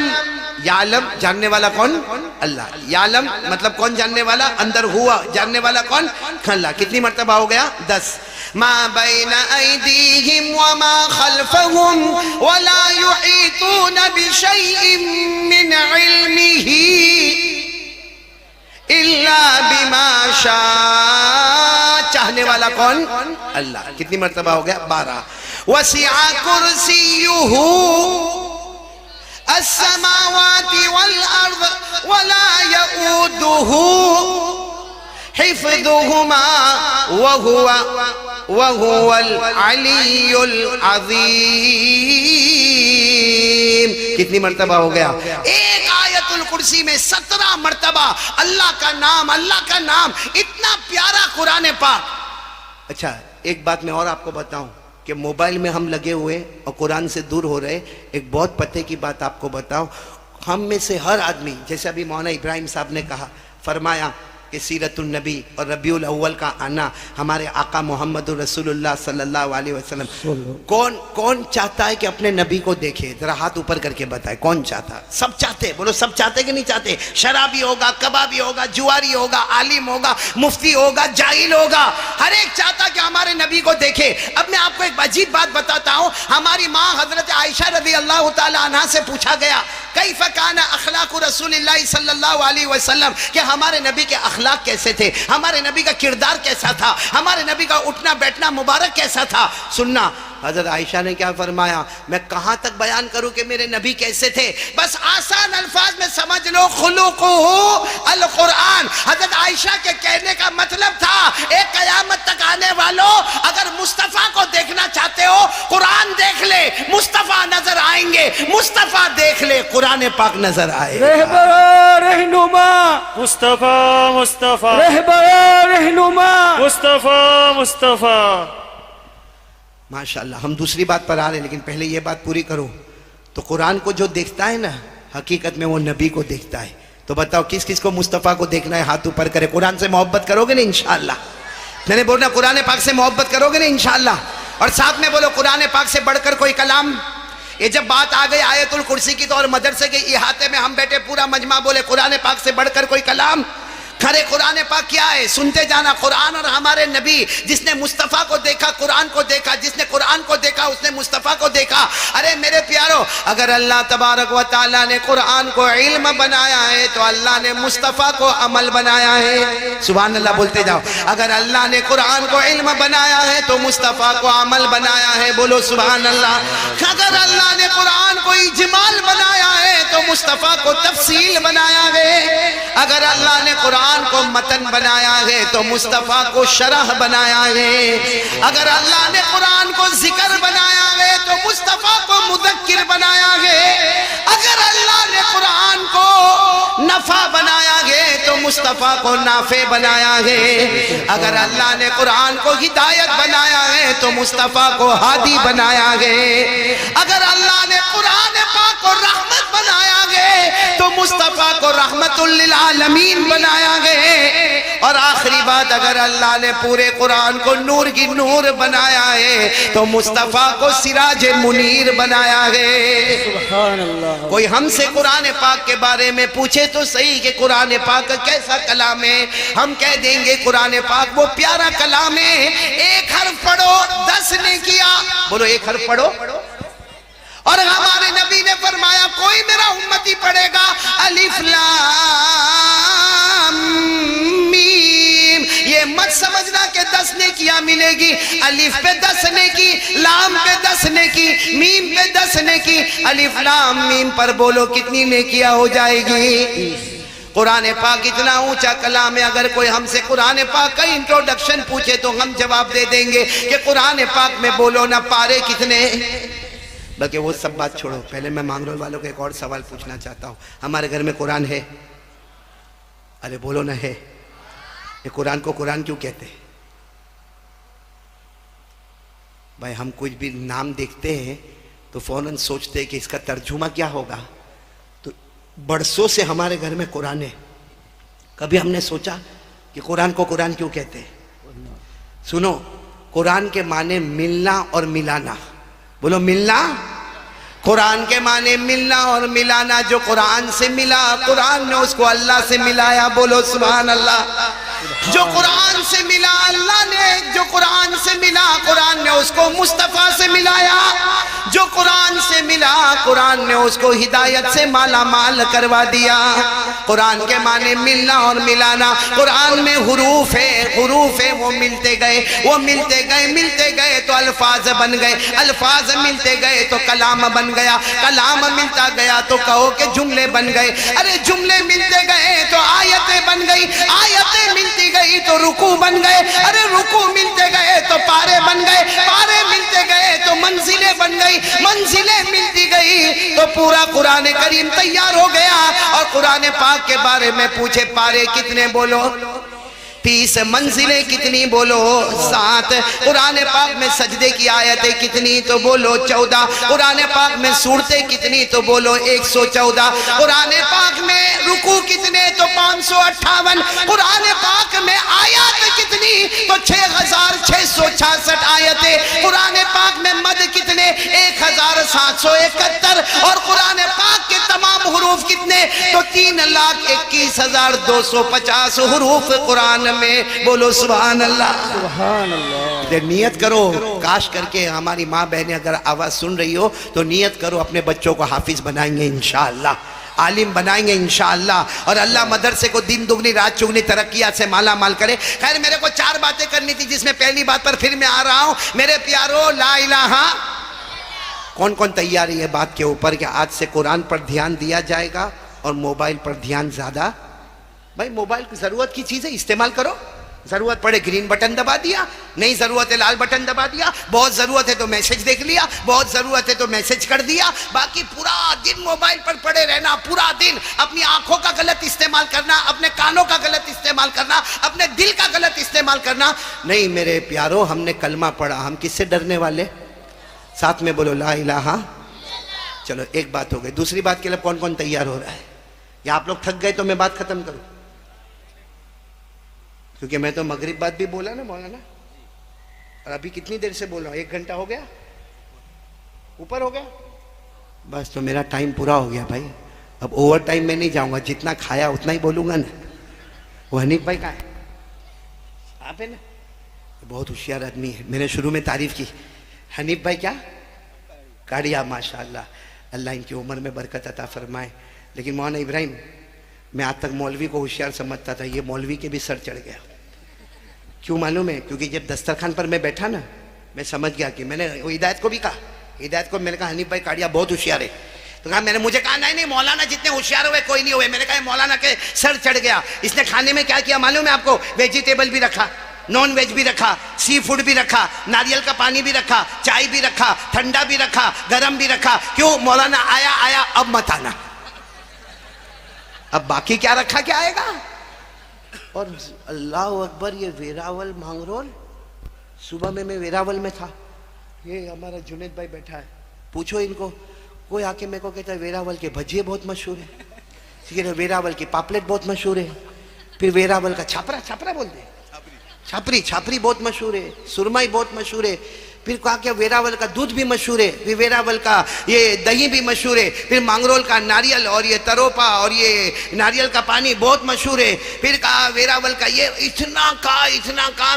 यालम जानने वाला कौन? अल्लाह। यालम मतलब कौन जानने वाला? अंदर हुआ जानने वाला कौन? अल्लाह। कितनी मर्तबा हो गया? 10। मा बैना ऐदीहिम व मा खल्फहुम वला युहीतून बिशैइन मिन इल्मिही इल्ला बिमा शाअ। चाहने वाला कौन? अल्लाह। कितनी मर्तबा हो गया? 12। वसिअ कुर्सियुहु अस्समावाति वल अर्द वला यऊदुहु हिफ्ज़ुहुमा वहुवल अलियुल अज़ीम। कितनी मर्तबा हो गया? एक आयतुल कुर्सी में 17 मर्तबा अल्लाह का नाम, अल्लाह का नाम। इतना प्यारा कुरान पाक। अच्छा एक बात मैं और आपको बताऊं कि मोबाइल में हम लगे हुए और कुरान से दूर हो रहे। एक बहुत पते की बात आपको बताऊं, हम में से हर आदमी, जैसे अभी मौलाना इब्राहिम साहब ने कहा, फरमाया कि सीरतुन नबी और रबीउल अव्वल का आना हमारे आका मोहम्मद रसूलुल्लाह सल्लल्लाहु अलैहि वसल्लम। कौन चाहता है कि अपने नबी को देखे? जरा हाथ ऊपर करके बताए, कौन चाहता? सब चाहते। बोलो सब चाहते कि नहीं चाहते? शराबी होगा, कबाबी होगा, जुआरी होगा, आलिम होगा, मुफ्ती होगा, जाहिल होगा, हर एक चाहता कि हमारे नबी को देखे। अब मैं आपको एक अजीब बात बताता हूँ। हमारी माँ हजरत आयशा रज़ी अल्लाह ताला अन्हा से पूछा गया, कैफ़ काना अखलाक़ु रसूलिल्लाह सल्लल्लाहु अलैहि वसल्लम, कि हमारे नबी के अखलाक कैसे थे, हमारे नबी का किरदार कैसा था, हमारे नबी का उठना बैठना मुबारक कैसा था। सुनना हजरत आयशा ने क्या फरमाया, मैं कहां तक बयान करूं कि मेरे नबी कैसे थे? बस आसान अल्फाज में समझ लो, खुलुकुहु अल कुरान। हजरत आयशा के कहने का मतलब था, एक कयामत तक आने वालों, अगर मुस्तफा को देखना चाहते हो कुरान देख ले, मुस्तफा नजर आएंगे। मुस्तफा देख ले, कुरान पाक नजर आए। रहनुमा मुस्तफा मुस्तफा रहनुमा मुस्तफा मुस्तफा। माशाल्लाह। हम दूसरी बात पर आ रहे हैं, लेकिन पहले ये बात पूरी करो। तो कुरान को जो देखता है ना, हकीकत में वो नबी को देखता है। तो बताओ किस किस को मुस्तफ़ा को देखना है? हाथ ऊपर करे। कुरान से मोहब्बत करोगे ना इंशाअल्लाह? मैंने बोलना कुरान पाक से मोहब्बत करोगे ना इंशाअल्लाह? और साथ में बोलो कुरान पाक से बढ़कर कोई कलाम। ये जब बात आ गई आयतुल कुर्सी की, तो और मदरसे के इहाते में हम बैठे पूरा मजमा बोले कुरान पाक से बढ़कर कोई कलाम। खरे कुरान पाक क्या है? सुनते जाना। कुरान और हमारे नबी, जिसने मुस्तफ़ा को देखा कुरान को देखा, जिसने कुरान को देखा उसने मुस्तफ़ा को देखा। अरे मेरे प्यारो, अगर अल्लाह तबारक व तआला ने कुरान को इल्म बनाया है तो अल्लाह ने मुस्तफ़ा को अमल बनाया है। सुभान अल्लाह बोलते जाओ। अगर अल्लाह ने कुरान को इल्म बनाया है तो मुस्तफ़ा को अमल बनाया है। बोलो सुभान अल्लाह। अगर अल्लाह ने कुरान को इजमाल बनाया है तो मुस्तफ़ा को तफसील बनाया है। अगर अल्लाह ने कुरान को मतन बनाया है तो मुस्तफा को शरह बनाया है। अगर अल्लाह ने कुरान को जिक्र बनाया है तो मुस्तफा को मुदक्किर बनाया है। अगर अल्लाह ने कुरान को नफा बनाया है तो मुस्तफा को नाफे बनाया है। अगर अल्लाह ने कुरान को हिदायत बनाया है तो मुस्तफा को हादी बनाया है। अगर अल्लाह ने कुरान पाक को रहमत बनाया है तो मुस्तफा को रहमतुल लिल आलमीन बनाया गए। और आखिरी बात, अगर अल्लाह ने पूरे कुरान को नूर की नूर बनाया है तो मुस्तफा को सिराज मुनीर बनाया है। सुभान अल्लाह। कोई हमसे कुरान पाक के बारे में पूछे तो सही कि कुरान पाक कैसा कलाम है, हम कह देंगे कुरान पाक वो प्यारा कलाम है। एक हर्फ पढ़ो 10 ने किया। बोलो एक हर्फ पढ़ो और हमारे नबी ने फरमाया कोई मेरा उम्मती पढ़ेगा अलिफ लाम मीम, ये मत समझना कि 10 नेकियां मिलेगी। अलिफ पे 10 नेकी, लाम पे 10 नेकी, मीम पे 10 नेकी। अलिफ लाम मीम पर बोलो कितनी नेकियां हो जाएगी। कुरान पाक इतना ऊंचा कलाम है, अगर कोई हमसे कुरान पाक का इंट्रोडक्शन पूछे तो हम जवाब दे देंगे कि कुरान पाक में बोलो ना पारे कितने। बल्कि वो सब बात छोड़ो, पहले मैं मांगरोल वालों को एक और सवाल पूछना चाहता हूँ। हमारे घर में कुरान है? अरे बोलो ना है। ये कुरान को कुरान क्यों कहते हैं? भाई हम कुछ भी नाम देखते हैं तो फौरन सोचते हैं कि इसका तर्जुमा क्या होगा। तो बरसों से हमारे घर में कुरान है, कभी हमने सोचा कि कुरान को कुरान क्यों कहते हैं? सुनो, कुरान के माने मिलना और मिलाना। बोलो मिलना। कुरान के माने मिलना और मिलाना। जो कुरान से मिला, कुरान ने उसको अल्लाह से मिलाया। बोलो सुभान अल्लाह। जो कुरान से मिला अल्लाह ने, जो कुरान से मिला कुरान ने उसको मुस्तफा से मिलाया। जो कुरान से मिला कुरान ने उसको हिदायत से माला माल करवा दिया। कुरान के माने मिलना और मिलाना। कुरान में हुरूफ है, हुरूफ है, वो मिलते गए, वो मिलते गए, मिलते गए तो अल्फाज बन गए, अल्फाज मिलते गए तो कलाम बन गया, कलाम मिलता गया तो कहो कि जुमले बन गए। अरे जुमले मिलते गए तो आयतें बन गई, आयतें मिलती गई तो रुकू बन गए, अरे रुकू मिलते गए तो पारे बन गए, पारे मिलते गए तो मंजिलें बन गई, मंजिलें मिलती गई तो पूरा कुरान करीम तैयार हो गया। और कुरान पाक के बारे में पूछे पारे कितने बोलो 30, मंजिलें कितनी बोलो 7। कुरान पाक में सजदे की आयतें कितनी तो बोलो 14। कुरान पाक में सूरतें कितनी तो बोलो 114। कुरान पाक में रुकू कितने तो 558। कुरान पाक में आयत कितनी तो 6666 आयतें। कुरान पाक में मद कितने 1771। और कुरान पाक के तमाम हुरूफ कितने तो 3,21,250 हुरूफ कुरान में। बोलो सुभान अल्लाह, सुभान अल्लाह। नियत करो, काश करके हमारी माँ बहनें अगर आवाज सुन रही हो तो नियत करो अपने बच्चों को हाफिज बनाएंगे इंशाअल्लाह, आलिम बनाएंगे इंशाअल्लाह। और अल्लाह मदरसे को दिन दुगनी रात चुगनी तरक्कियात से माला माल करे। खैर मेरे को 4 बातें करनी थी, जिसमें पहली बात पर फिर मैं आ रहा हूं। मेरे प्यारो ला इलाहा, कौन कौन तैयार है ये बात के ऊपर कि आज से कुरान पर ध्यान दिया जाएगा और मोबाइल पर ध्यान ज्यादा? भाई मोबाइल की जरूरत की चीज है, इस्तेमाल करो। जरूरत पड़े ग्रीन बटन दबा दिया, नहीं जरूरत है लाल बटन दबा दिया, बहुत जरूरत है तो मैसेज देख लिया, बहुत जरूरत है तो मैसेज कर दिया। बाकी पूरा दिन मोबाइल पर पड़े रहना, पूरा दिन अपनी आंखों का गलत इस्तेमाल करना, अपने कानों का गलत इस्तेमाल करना, अपने दिल का गलत इस्तेमाल करना नहीं। मेरे प्यारो, हमने कलमा पढ़ा, हम किससे डरने वाले? साथ में बोलो ला इलाहा। चलो एक बात हो गई। दूसरी बात के लिए कौन कौन तैयार हो रहा है? या आप लोग थक गए तो मैं बात खत्म करूं? क्योंकि मैं तो मगरिब बात भी बोला ना मौलाना, और अभी कितनी देर से बोल रहा हूं? 1 घंटा हो गया, ऊपर हो गया। बस तो मेरा टाइम पूरा हो गया भाई। अब ओवर टाइम में नहीं जाऊंगा, जितना खाया उतना ही बोलूंगा ना। वो हनीफ भाई कहाँ है? आप है ना? बहुत होशियार आदमी है, मैंने शुरू में तारीफ की। हनीफ भाई क्या काड़िया, माशाअल्लाह, अल्लाह इनकी उम्र में बरकत अता फरमाए। लेकिन मौलाना इब्राहिम, मैं आज तक मौलवी को होशियार समझता था, ये मौलवी के भी सर चढ़ गया। क्यों मालूम है? क्योंकि जब दस्तरखान पर मैं बैठा ना, मैं समझ गया कि मैंने वो हिदायत को भी कहा, हिदायत को मैंने कहा हनीफ भाई काड़िया बहुत होशियार है। तो कहा, मैंने मुझे कहा नहीं मौलाना जितने होशियार हुए कोई नहीं हुए। मैंने कहा मौलाना के सर चढ़ गया। इसने खाने में क्या किया मालूम है आपको? वेजिटेबल भी रखा, नॉन वेज भी रखा, सी फूड भी रखा, नारियल का पानी भी रखा, चाय भी रखा, ठंडा भी रखा, गरम भी रखा। क्यों? मौलाना आया आया, अब मत आना। अब बाकी क्या रखा क्या आएगा? और अल्लाह अकबर, ये वेरावल मांगरोल, सुबह में मैं वेरावल में था, ये हमारा जुनेद भाई बैठा है, पूछो इनको। कोई आके मेरे को कहता है वेरावल के भजिए बहुत मशहूर है, ठीक है, वेरावल की पापलेट बहुत मशहूर है, फिर वेरावल का छापरा, छापरा बोलते हैं, छापरी, छापरी बहुत मशहूर है, सुरमई बहुत मशहूर है, फिर कहा कि वेरावल का दूध भी मशहूर है, फिर वेरावल का ये दही भी मशहूर है, फिर मांगरोल का नारियल और ये तरोपा और ये नारियल का पानी बहुत मशहूर है, फिर कहा वेरावल का ये इतना का।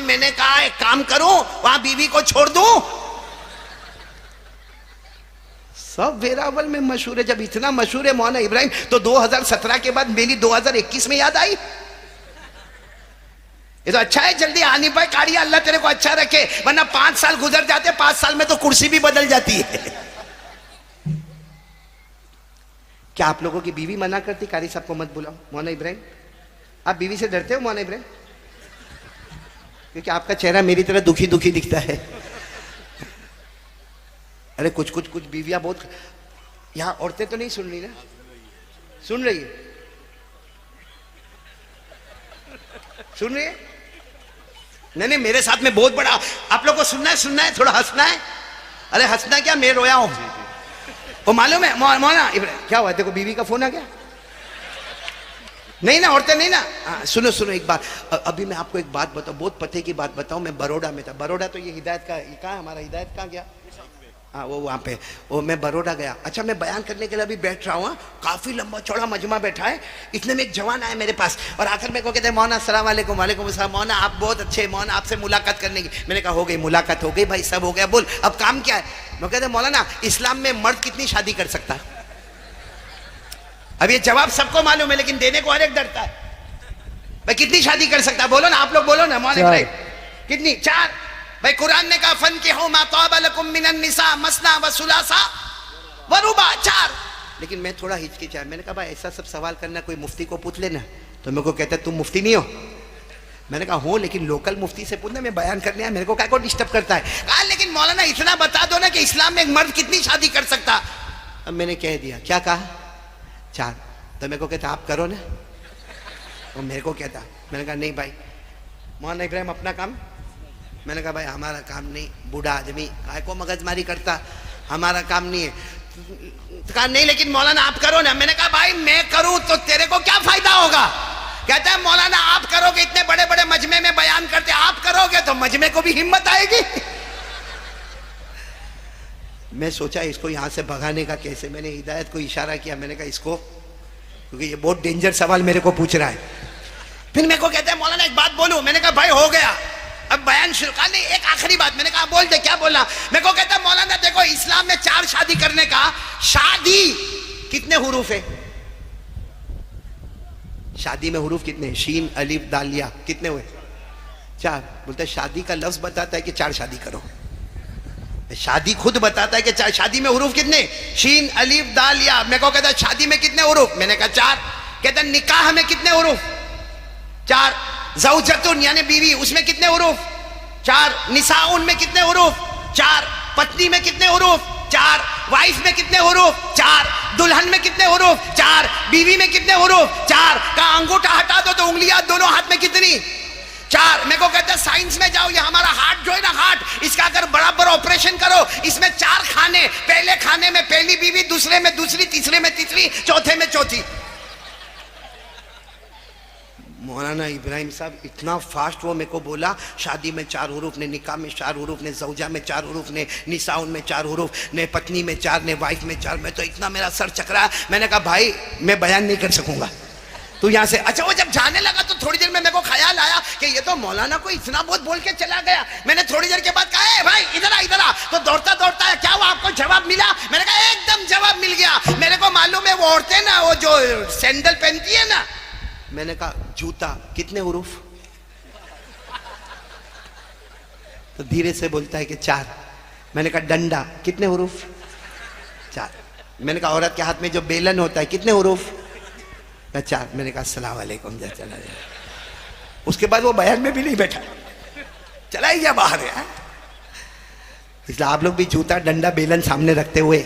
मैंने कहा एक काम करूं, वहां बीवी को छोड़ दूं? सब वेरावल में मशहूर है। जब इतना मशहूर है मौलाना इब्राहिम, तो 2017 के बाद मेरी 2021 में याद आई। ये तो अच्छा है जल्दी आनी पाए कारी, अल्लाह तेरे को अच्छा रखे, वरना 5 साल गुजर जाते, 5 साल में तो कुर्सी भी बदल जाती है। क्या आप लोगों की बीवी मना करती कारी साहब को मत बुलाओ? मौलाना इब्राहिम, आप बीवी से डरते हो मौलाना इब्राहिम? क्योंकि आपका चेहरा मेरी तरह दुखी दुखी दिखता है। अरे कुछ बीवियां बहुत, यहां औरतें तो नहीं सुन रही ना? सुन रही है? सुन रही है? नहीं, मेरे साथ में बहुत बड़ा, आप लोग को सुनना है, थोड़ा हंसना है। अरे हंसना क्या, मैं रोया हूं। वो मालूम है मौलाना इब्राहिम क्या हुआ? देखो बीवी का फोन आ गया। नहीं ना, औरतें नहीं ना। सुनो एक बात, अभी मैं आपको एक बात बताऊं, बहुत पते की बात बताऊं। मैं बड़ौदा में था। बड़ौदा तो ये हिदायत का, ये कहाँ हमारा हिदायत कहाँ गया? हाँ वो वहाँ पे, वो मैं बड़ौदा गया। अच्छा मैं बयान करने के लिए अभी बैठ रहा हूँ, काफी लंबा चौड़ा मजमा बैठा है। इतने में एक जवान आया मेरे पास और आकर मेरे को कहते हैं मौना अस्सलाम वालेकुम। वालेकुम अस्सलाम। मौना आप बहुत अच्छे, मौना आपसे मुलाकात करने की। मैंने कहा हो गई मुलाकात, हो गई भाई, सब हो गया, बोल अब काम क्या है? मैं कहते मौलाना इस्लाम में मर्द कितनी शादी कर सकता है? अब ये जवाब सबको मालूम है, लेकिन देने को हर एक डरता है। भाई कितनी शादी कर सकता है? बोलो ना, आप लोग बोलो ना मौलाना इब्राहिम, कितनी? 4। भाई कुरान ने कहा फन के हो मा तौबा लकुम मिनन निसा मसना व सुलासा व रुबा, 4। लेकिन मैं थोड़ा हिचकिचाया। मैंने कहा भाई ऐसा सब सवाल करना, कोई मुफ्ती को पूछ लेना। तो मेरे को कहता तुम मुफ्ती नहीं हो? मैंने कहा हो, लेकिन लोकल मुफ्ती से पूछना, मैं बयान करने आया, मेरे को क्या को डिस्टर्ब करता है? कहा लेकिन मौलाना इतना बता दो ना कि इस्लाम में एक मर्द कितनी शादी कर सकता। अब मैंने कह दिया, क्या कहा? 4। तो मेरे को कहता आप करो ना। और मेरे को कहता, मैंने कहा नहीं भाई मौलाना इब्राहिम अपना काम। मैंने कहा भाई हमारा काम नहीं, बूढ़ा आदमी काय को मगजमारी करता, हमारा काम नहीं है। तो कहा नहीं लेकिन मौलाना आप करो ना। मैंने कहा भाई मैं करूं तो तेरे को क्या फायदा होगा? कहता है मौलाना आप करोगे, इतने बड़े बड़े मजमे में बयान करते, आप करोगे तो मजमे को भी हिम्मत आएगी। मैं सोचा इसको यहां से भगाने का कैसे। मैंने हिदायत को इशारा किया, मैंने कहा इसको, क्योंकि ये बहुत डेंजर सवाल मेरे को पूछ रहा है। फिर मेरे को कहता है मौलाना एक बात बोलूं? मैंने कहा भाई हो गया, अब बयान शुरू। कहा नहीं एक आखिरी बात। मैंने कहा बोल दे, क्या बोलना? मेरे को कहता है मौलाना देखो इस्लाम में 4 शादी करने का, शादी कितने हुरूफ है? शादी में हुरूफ कितने? शीन अलिफ दाल या, कितने हुए? 4। बोलता है शादी का लफ्ज बताता है कि 4 शादी करो। शादी खुद बताता है कि 4। शादी में हुरूफ कितने? शीन अलिफ दाल या। मेरे को कहता है शादी में कितने हुरूफ? मैंने कहा 4। कहता निकाह में कितने हुरूफ? 4। ज़ौजतुन यानी बीवी, उसमें कितने हुरूफ? 4। निसाउन में कितने हुरूफ? 4। पत्नी में कितने हुरूफ? 4। वाइफ में कितने हुरूफ? 4। दुल्हन में कितने हुरूफ? 4। बीवी में कितने हुरूफ? 4। का अंगूठा हटा दो तो उंगलियां दोनों हाथ में कितनी? 4। मेरे को कहते हैं साइंस में जाओ, ये हमारा हार्ट जो है ना, हार्ट, इसका अगर बराबर ऑपरेशन करो, इसमें 4 खाने, पहले खाने में पहली बीवी, दूसरे में दूसरी, तीसरे में तीसरी, चौथे में चौथी। मौलाना इब्राहिम साहब इतना फास्ट वो मेरे को बोला, शादी में 4 हुरूफ ने, निकाह में 4 हुरूफ ने, ज़ौजा में 4 हुरूफ ने, निसाउन में 4 हुरूफ ने, पत्नी में 4 ने, वाइफ में 4। मैं तो इतना मेरा सर चकरा। मैंने कहा भाई मैं बयान नहीं कर सकूंगा, तू यहाँ से। अच्छा वो जब जाने लगा तो थोड़ी देर में मेरे को ख्याल आया कि ये तो मौलाना को इतना बहुत बोल के चला गया। मैंने थोड़ी देर के बाद कहा भाई इधर आ। तो दौड़ता दौड़ता है, क्या हुआ आपको जवाब मिला? मैंने कहा एकदम जवाब मिल गया। मेरे को मालूम है वो औरतें ना, वो जो सैंडल पहनती है ना। मैंने कहा जूता कितने हुरूफ? तो धीरे से बोलता है कि 4। मैंने कहा डंडा कितने हुरूफ? 4। मैंने कहा औरत के हाथ में जो बेलन होता है कितने हुरूफ? 4। मैंने कहा अस्सलाम वालेकुम, जा चला जाए। उसके बाद वो बयान में भी नहीं बैठा, चला ही गया बाहर यार। इसलिए आप लोग भी जूता डंडा बेलन सामने रखते हुए,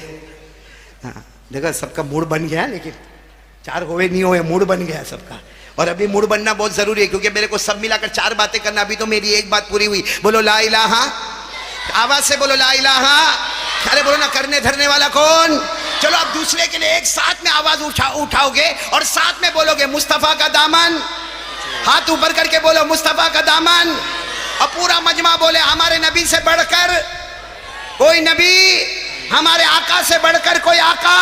हाँ देखो सबका मूड बन गया, लेकिन 4 होए नहीं होए मूड बन गया सबका। और अभी मूड बनना बहुत जरूरी है, क्योंकि मेरे को सब मिलाकर 4 बातें करना। अभी तो मेरी एक बात पूरी हुई। बोलो ला इलाहा, आवाज से बोलो ला इलाहा। अरे बोलो ना, करने धरने वाला कौन? चलो अब दूसरे के लिए एक साथ में आवाज उठाओगे और साथ में बोलोगे मुस्तफा का दामन। हाथ ऊपर करके बोलो मुस्तफा का दामन। और पूरा मजमा बोले हमारे नबी से बढ़कर कोई नबी, हमारे आका से बढ़कर कोई आका,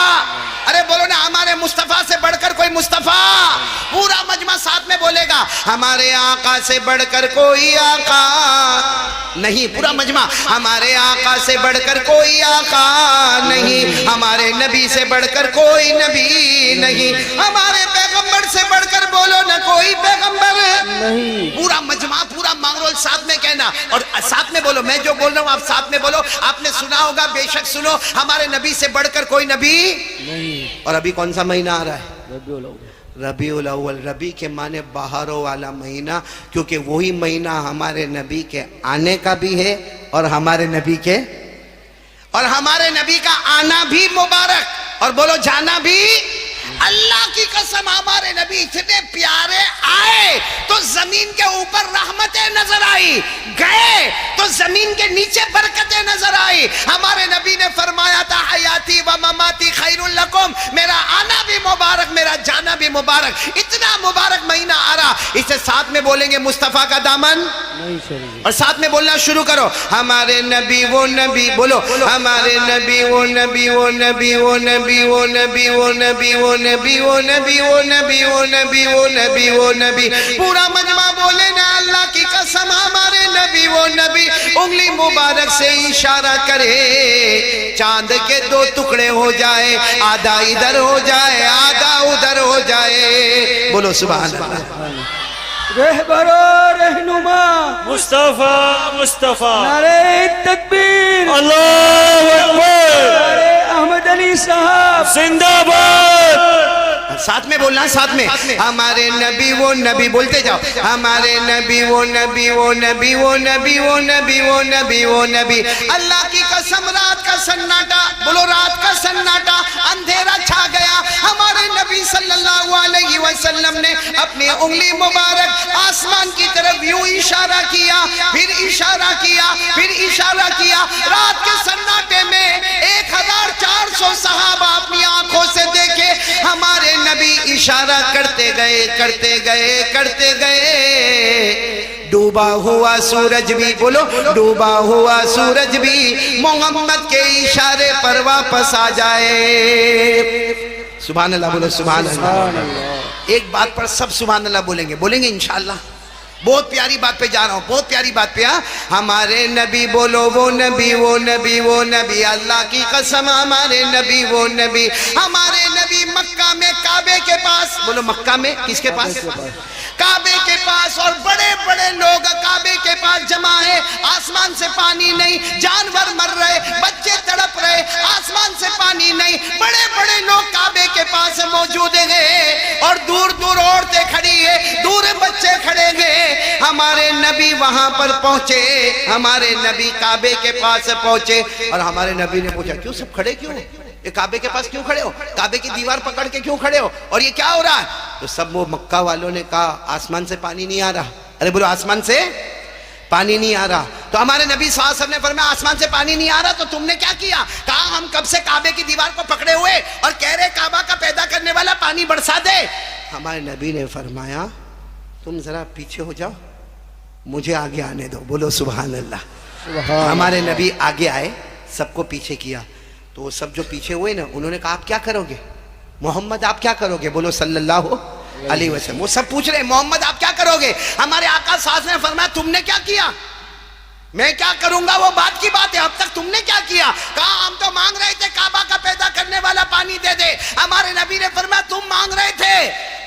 अरे बोलो ना, हमारे मुस्तफा से बढ़कर कोई मुस्तफा। पूरा मजमा साथ में बोलेगा, हमारे आका से बढ़कर कोई आका नहीं। पूरा मजमा, हमारे आका से बढ़कर कोई आका नहीं, हमारे नबी से बढ़कर कोई नबी नहीं, हमारे पैगंबर से बढ़कर बोलो ना कोई पैगंबर नहीं। पूरा मजमा, पूरा मांगरोल साथ में कहना और साथ में बोलो। मैं जो बोल रहा हूँ आप साथ में बोलो। आपने सुना होगा, बेशक सुनो, हमारे नबी से बढ़कर कोई नबी नहीं। और अभी कौन सा महीना आ रहा है? रबिउल अव्वल। रबीउल अव्वल। रबी के माने बाहरों वाला महीना, क्योंकि वही महीना हमारे नबी के आने का भी है और हमारे नबी का आना भी मुबारक और बोलो जाना भी। अल्लाह की कसम, हमारे नबी इतने प्यारे आए तो जमीन के ऊपर रहमतें नजर आई, गए तो जमीन के नीचे बरकतें नजर आई। हमारे नबी ने फरमाया था, हयाती व ममाती खैरुल लकुम, मेरा आना भी मुबारक, मेरा जाना भी मुबारक। इतना मुबारक महीना आ रहा, इसे साथ में बोलेंगे मुस्तफा का दामन नहीं चाहिए। और साथ में बोलना शुरू करो, हमारे नबी वो नबी। बोलो, हमारे नबी वो नबी, वो नबी, वो नबी, वो नबी, वो नबी, वो नबी, वो नबी, वो नबी, वो नबी, वो नबी, वो नबी। पूरा मजमा बोले ना, अल्लाह की कसम, हमारे नबी वो नबी। उंगली मुबारक से इशारा करे, चांद के दो टुकड़े हो जाए, आधा इधर हो जाए, आधा उधर हो जाए। बोलो सुभान अल्लाह। रहबरो रहनुमा मुस्तफा मुस्तफा। नारे तकबीर, अल्लाहु अकबर। नारे अहमद अली साहब जिंदाबाद। साथ में बोलना, साथ में, हमारे नबी वो नबी। बोलते जाओ, हमारे नबी वो नबी, वो नबी, वो नबी, वो नबी, वो नबी, वो नबी। अल्लाह की कसम, रात का सन्नाटा, बोलो रात का सन्नाटा, अंधेरा छा गया। हमारे नबी सल्लल्लाहु अलैहि वसल्लम ने अपनी उंगली मुबारक आसमान की तरफ यूं इशारा किया, फिर इशारा किया, फिर इशारा किया। रात के सन्नाटे में 1400 सहाबा अपनी आंखों से देखे, हमारे नबी इशारा करते गए, करते गए, करते गए। डूबा हुआ सूरज भी, बोलो डूबा हुआ सूरज भी मोहम्मद के इशारे पर वापस आ जाए। सुभान अल्लाह, बोलो सुभान अल्लाह। एक बात पर सब सुभान अल्लाह बोलेंगे, बोलेंगे इंशाअल्लाह। बहुत प्यारी बात पे जा रहा हूँ, बहुत प्यारी बात पे। हमारे नबी, बोलो वो नबी, वो नबी, वो नबी। अल्लाह की कसम, हमारे नबी वो नबी। हमारे नबी मक्का में काबे के पास, बोलो मक्का में किसके पास? काबे के पास। और बड़े बड़े लोग काबे के पास जमा है। आसमान से पानी नहीं, जानवर मर रहे, बच्चे तड़प रहे, आसमान से पानी नहीं। बड़े बड़े लोग काबे के पास मौजूद हैं और दूर दूर औरतें खड़ी है, दूर बच्चे खड़े हैं। हमारे नबी वहां पर पहुंचे, हमारे नबी काबे के पास पहुंचे और हमारे नबी ने पूछा, क्यों सब खड़े, क्यों ये काबे के पास क्यों खड़े हो? काबे की दीवार पकड़ के क्यों खड़े हो? और ये क्या हो रहा है? तो सब वो मक्का वालों ने कहा, आसमान से पानी नहीं आ रहा। अरे बोलो, आसमान से पानी नहीं आ रहा। तो हमारे नबी सल्लल्लाहु अलैहि वसल्लम ने फरमाया, आसमान से पानी नहीं आ रहा तो तुमने क्या किया? कहा, हम कब से काबे की दीवार को पकड़े हुए और कह रहे काबा का पैदा करने वाला पानी बरसा दे। हमारे नबी ने फरमाया, तुम जरा पीछे हो जाओ, मुझे आगे आने दो। बोलो सुभान अल्लाह। हमारे नबी आगे आए, सबको पीछे किया। तो सब जो पीछे हुए ना, उन्होंने कहा, आप क्या करोगे मोहम्मद, आप क्या करोगे? बोलो सल्लल्लाहु अलैहि वसल्लम। वो सब पूछ रहे, मोहम्मद आप क्या करोगे? हमारे आका साहब ने फरमाया, तुमने क्या किया? मैं क्या करूंगा वो बात की बात है, अब तक तुमने क्या किया? कहा, हम तो मांग रहे थे काबा का पैदा करने वाला पानी दे दे। हमारे नबी ने फरमाया, तुम मांग रहे थे,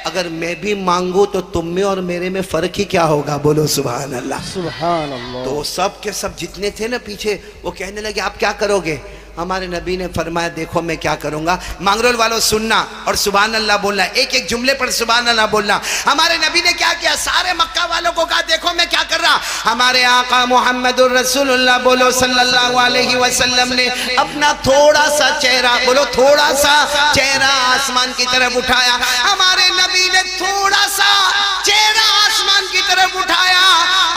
अगर मैं भी मांगू तो तुम में और मेरे में फर्क ही क्या होगा? बोलो सुभान अल्लाह, सुभान अल्लाह। तो सब के सब जितने थे ना पीछे, वो कहने लगे, आप क्या करोगे? हमारे नबी ने फरमाया, देखो मैं क्या करूंगा। मांगरोल वालों सुनना और सुभान अल्लाह बोलना, एक एक जुमले पर सुभान अल्लाह बोलना। हमारे नबी ने क्या किया? सारे मक्का वालों को कहा, देखो मैं क्या कर रहा। हमारे आका मोहम्मदुर रसूलुल्लाह, बोलो सल्लल्लाहु अलैहि वसल्लम ने अपना थोड़ा सा चेहरा, बोलो थोड़ा सा चेहरा आसमान की तरफ उठाया। हमारे नबी ने थोड़ा सा चेहरा आसमान की तरफ उठाया,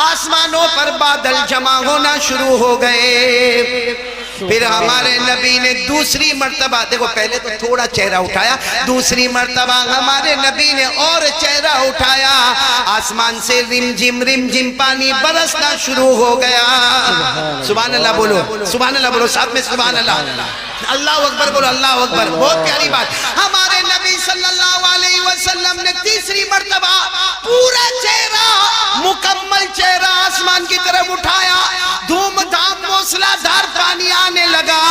आसमानों पर बादल जमा होना शुरू हो गए। फिर हमारे नबी ने दूसरी मर्तबा, देखो पहले तो थोड़ा चेहरा उठाया, दूसरी मर्तबा हमारे नबी ने और चेहरा उठाया, आसमान से रिम झिम पानी बरसना शुरू हो गया। सुभान अल्लाह बोलो, सुभान अल्लाह बोलो, साथ में सुभान अल्लाह, अल्लाह अकबर बोलो, अल्लाह अकबर। बहुत प्यारी बात, हमारे नबी सल्लल्लाहु अलैहि वसल्लम ने तीसरी मर्तबा पूरा चेहरा, मुकम्मल चेहरा आसमान की तरफ उठाया, धूमधाम मूसलाधार पानी आने लगा।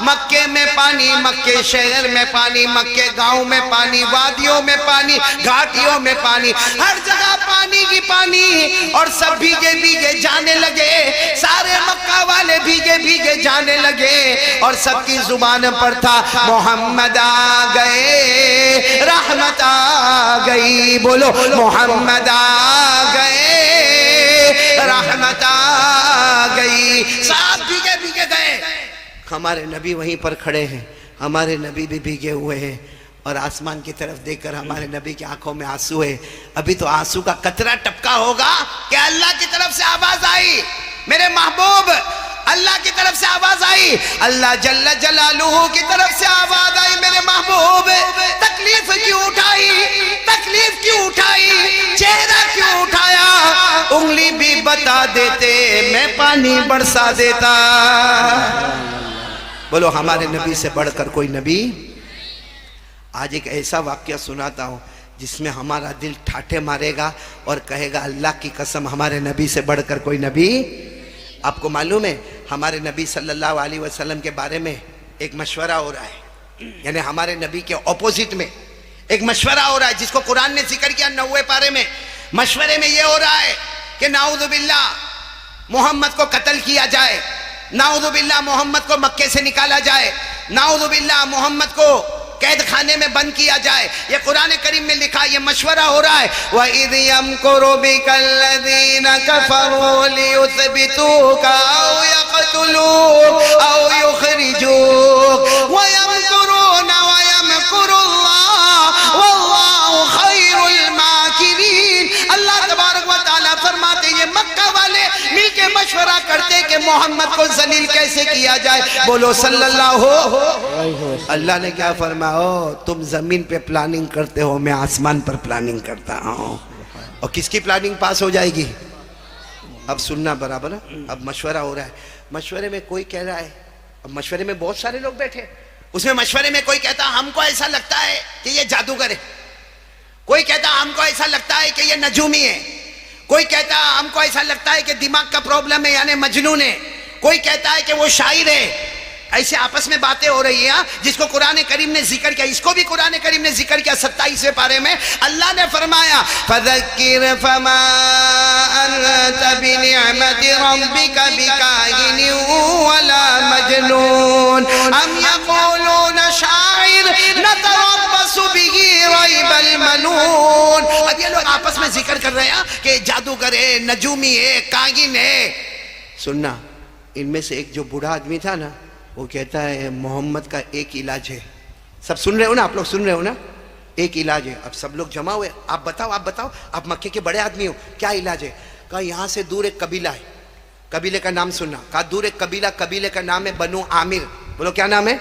मक्के में पानी, मक्के शहर में पानी, मक्के गांव में पानी, वादियों में पानी, घाटियों में पानी, हर जगह पानी की पानी, और सब भीगे भीगे जाने लगे। सारे मक्का वाले भीगे भीगे जाने लगे और सबकी जुबान पर था मोहम्मद आ गए, रहमत आ गई, बोलो मोहम्मद आ गए, रहमत आ गई। सब भीगे भीगे गए, हमारे नबी वहीं पर खड़े हैं, हमारे नबी भी भीगे हुए हैं और आसमान की तरफ देखकर हमारे नबी की आंखों में आंसू है। अभी तो आंसू का कतरा टपका होगा कि अल्लाह की तरफ से आवाज आई, मेरे महबूब अल्लाह की तरफ से आवाज आई, अल्लाह जल्ल जलालुहु की तरफ से आवाज आई, मेरे महबूब तकलीफ क्यों उठाई, तकलीफ क्यों उठाई, चेहरा क्यों उठाया, उंगली भी बता देते मैं पानी बरसा देता। बोलो हमारे नबी से बढ़कर कोई नबी। आज एक ऐसा वाक्य सुनाता हूं जिसमें हमारा दिल ठाठे मारेगा और कहेगा अल्लाह की कसम हमारे नबी से बढ़कर कोई नबी। आपको मालूम है हमारे नबी सल्लल्लाहु अलैहि वसल्लम के बारे में एक मशवरा हो रहा है, यानी हमारे नबी के ऑपोजिट में एक मशवरा हो रहा है जिसको कुरान ने जिक्र किया 90 पारे में। मशवरे में यह हो रहा है कि नाउज़ु बिल्लाह मोहम्मद को कत्ल किया जाए, नाउज़ु बिल्लाह मोहम्मद को मक्के से निकाला जाए, नाउज़ु बिल्लाह मोहम्मद को कैद खाने में बंद किया जाए। ये कुरान करीम में लिखा, ये मशवरा हो रहा है। वइज़ यमकुरु बिकल्लज़ीना कफ़रू लियुथबितूका औ यक़्तुलूक औ युख़रिजूक व यमकुरूना व यमकुरुल्लाह वल्लाहु खैरुल माकिरीन। अल्लाह तबारक व तआला फरमाते ये मक्का वाले मिलके मशवरा करते कि मोहम्मद को जलील कैसे किया जाए। बोलो सल्लल्लाहु। अल्लाह ने क्या फरमाया, तुम जमीन पे प्लानिंग करते हो, मैं आसमान पर प्लानिंग करता हूं। और किसकी प्लानिंग पास हो जाएगी? अब सुनना बराबर है। अब मशवरा हो रहा है, मशवरे में कोई कह रहा है, अब मशवरे में बहुत सारे लोग बैठे, उसमें मशवरे में कोई कहता हमको ऐसा लगता है कि ये जादूगर है, कोई कहता हमको ऐसा लगता है कि ये नजूमी है, कोई कहता हमको ऐसा लगता है कि दिमाग का प्रॉब्लम है यानी मजनून है, कोई कहता है कि वो शायर है। ऐसे आपस में बातें हो रही हैं जिसको कुरान करीम ने जिक्र किया। इसको भी कुरान करीम ने जिक्र किया 27वें पारे में। अल्लाह ने फरमाया फज़क्किर फमा अंत बिनिअमति रब्बिका बिकाहिन वला मजनून अम यक़ूलून शाइर नतरब्बसु बिही रैबल मनून। अब ये लोग आपस में जिक्र कर रहे हैं कि जादूगर है, नजूमी है, कागिन है। सुनना, इनमें से एक जो बूढ़ा आदमी था ना, वो कहता है मोहम्मद का एक इलाज है। सब सुन रहे हो ना, आप लोग सुन रहे हो ना, एक इलाज है। अब सब लोग जमा हुए, आप बताओ, आप बताओ, आप मक्के के बड़े आदमी हो, क्या इलाज है? कहा यहाँ से दूर एक कबीला है, कबीले का नाम सुनना। कहा दूर एक कबीला, कबीले का नाम है बनु आमिर। बोलो क्या नाम है?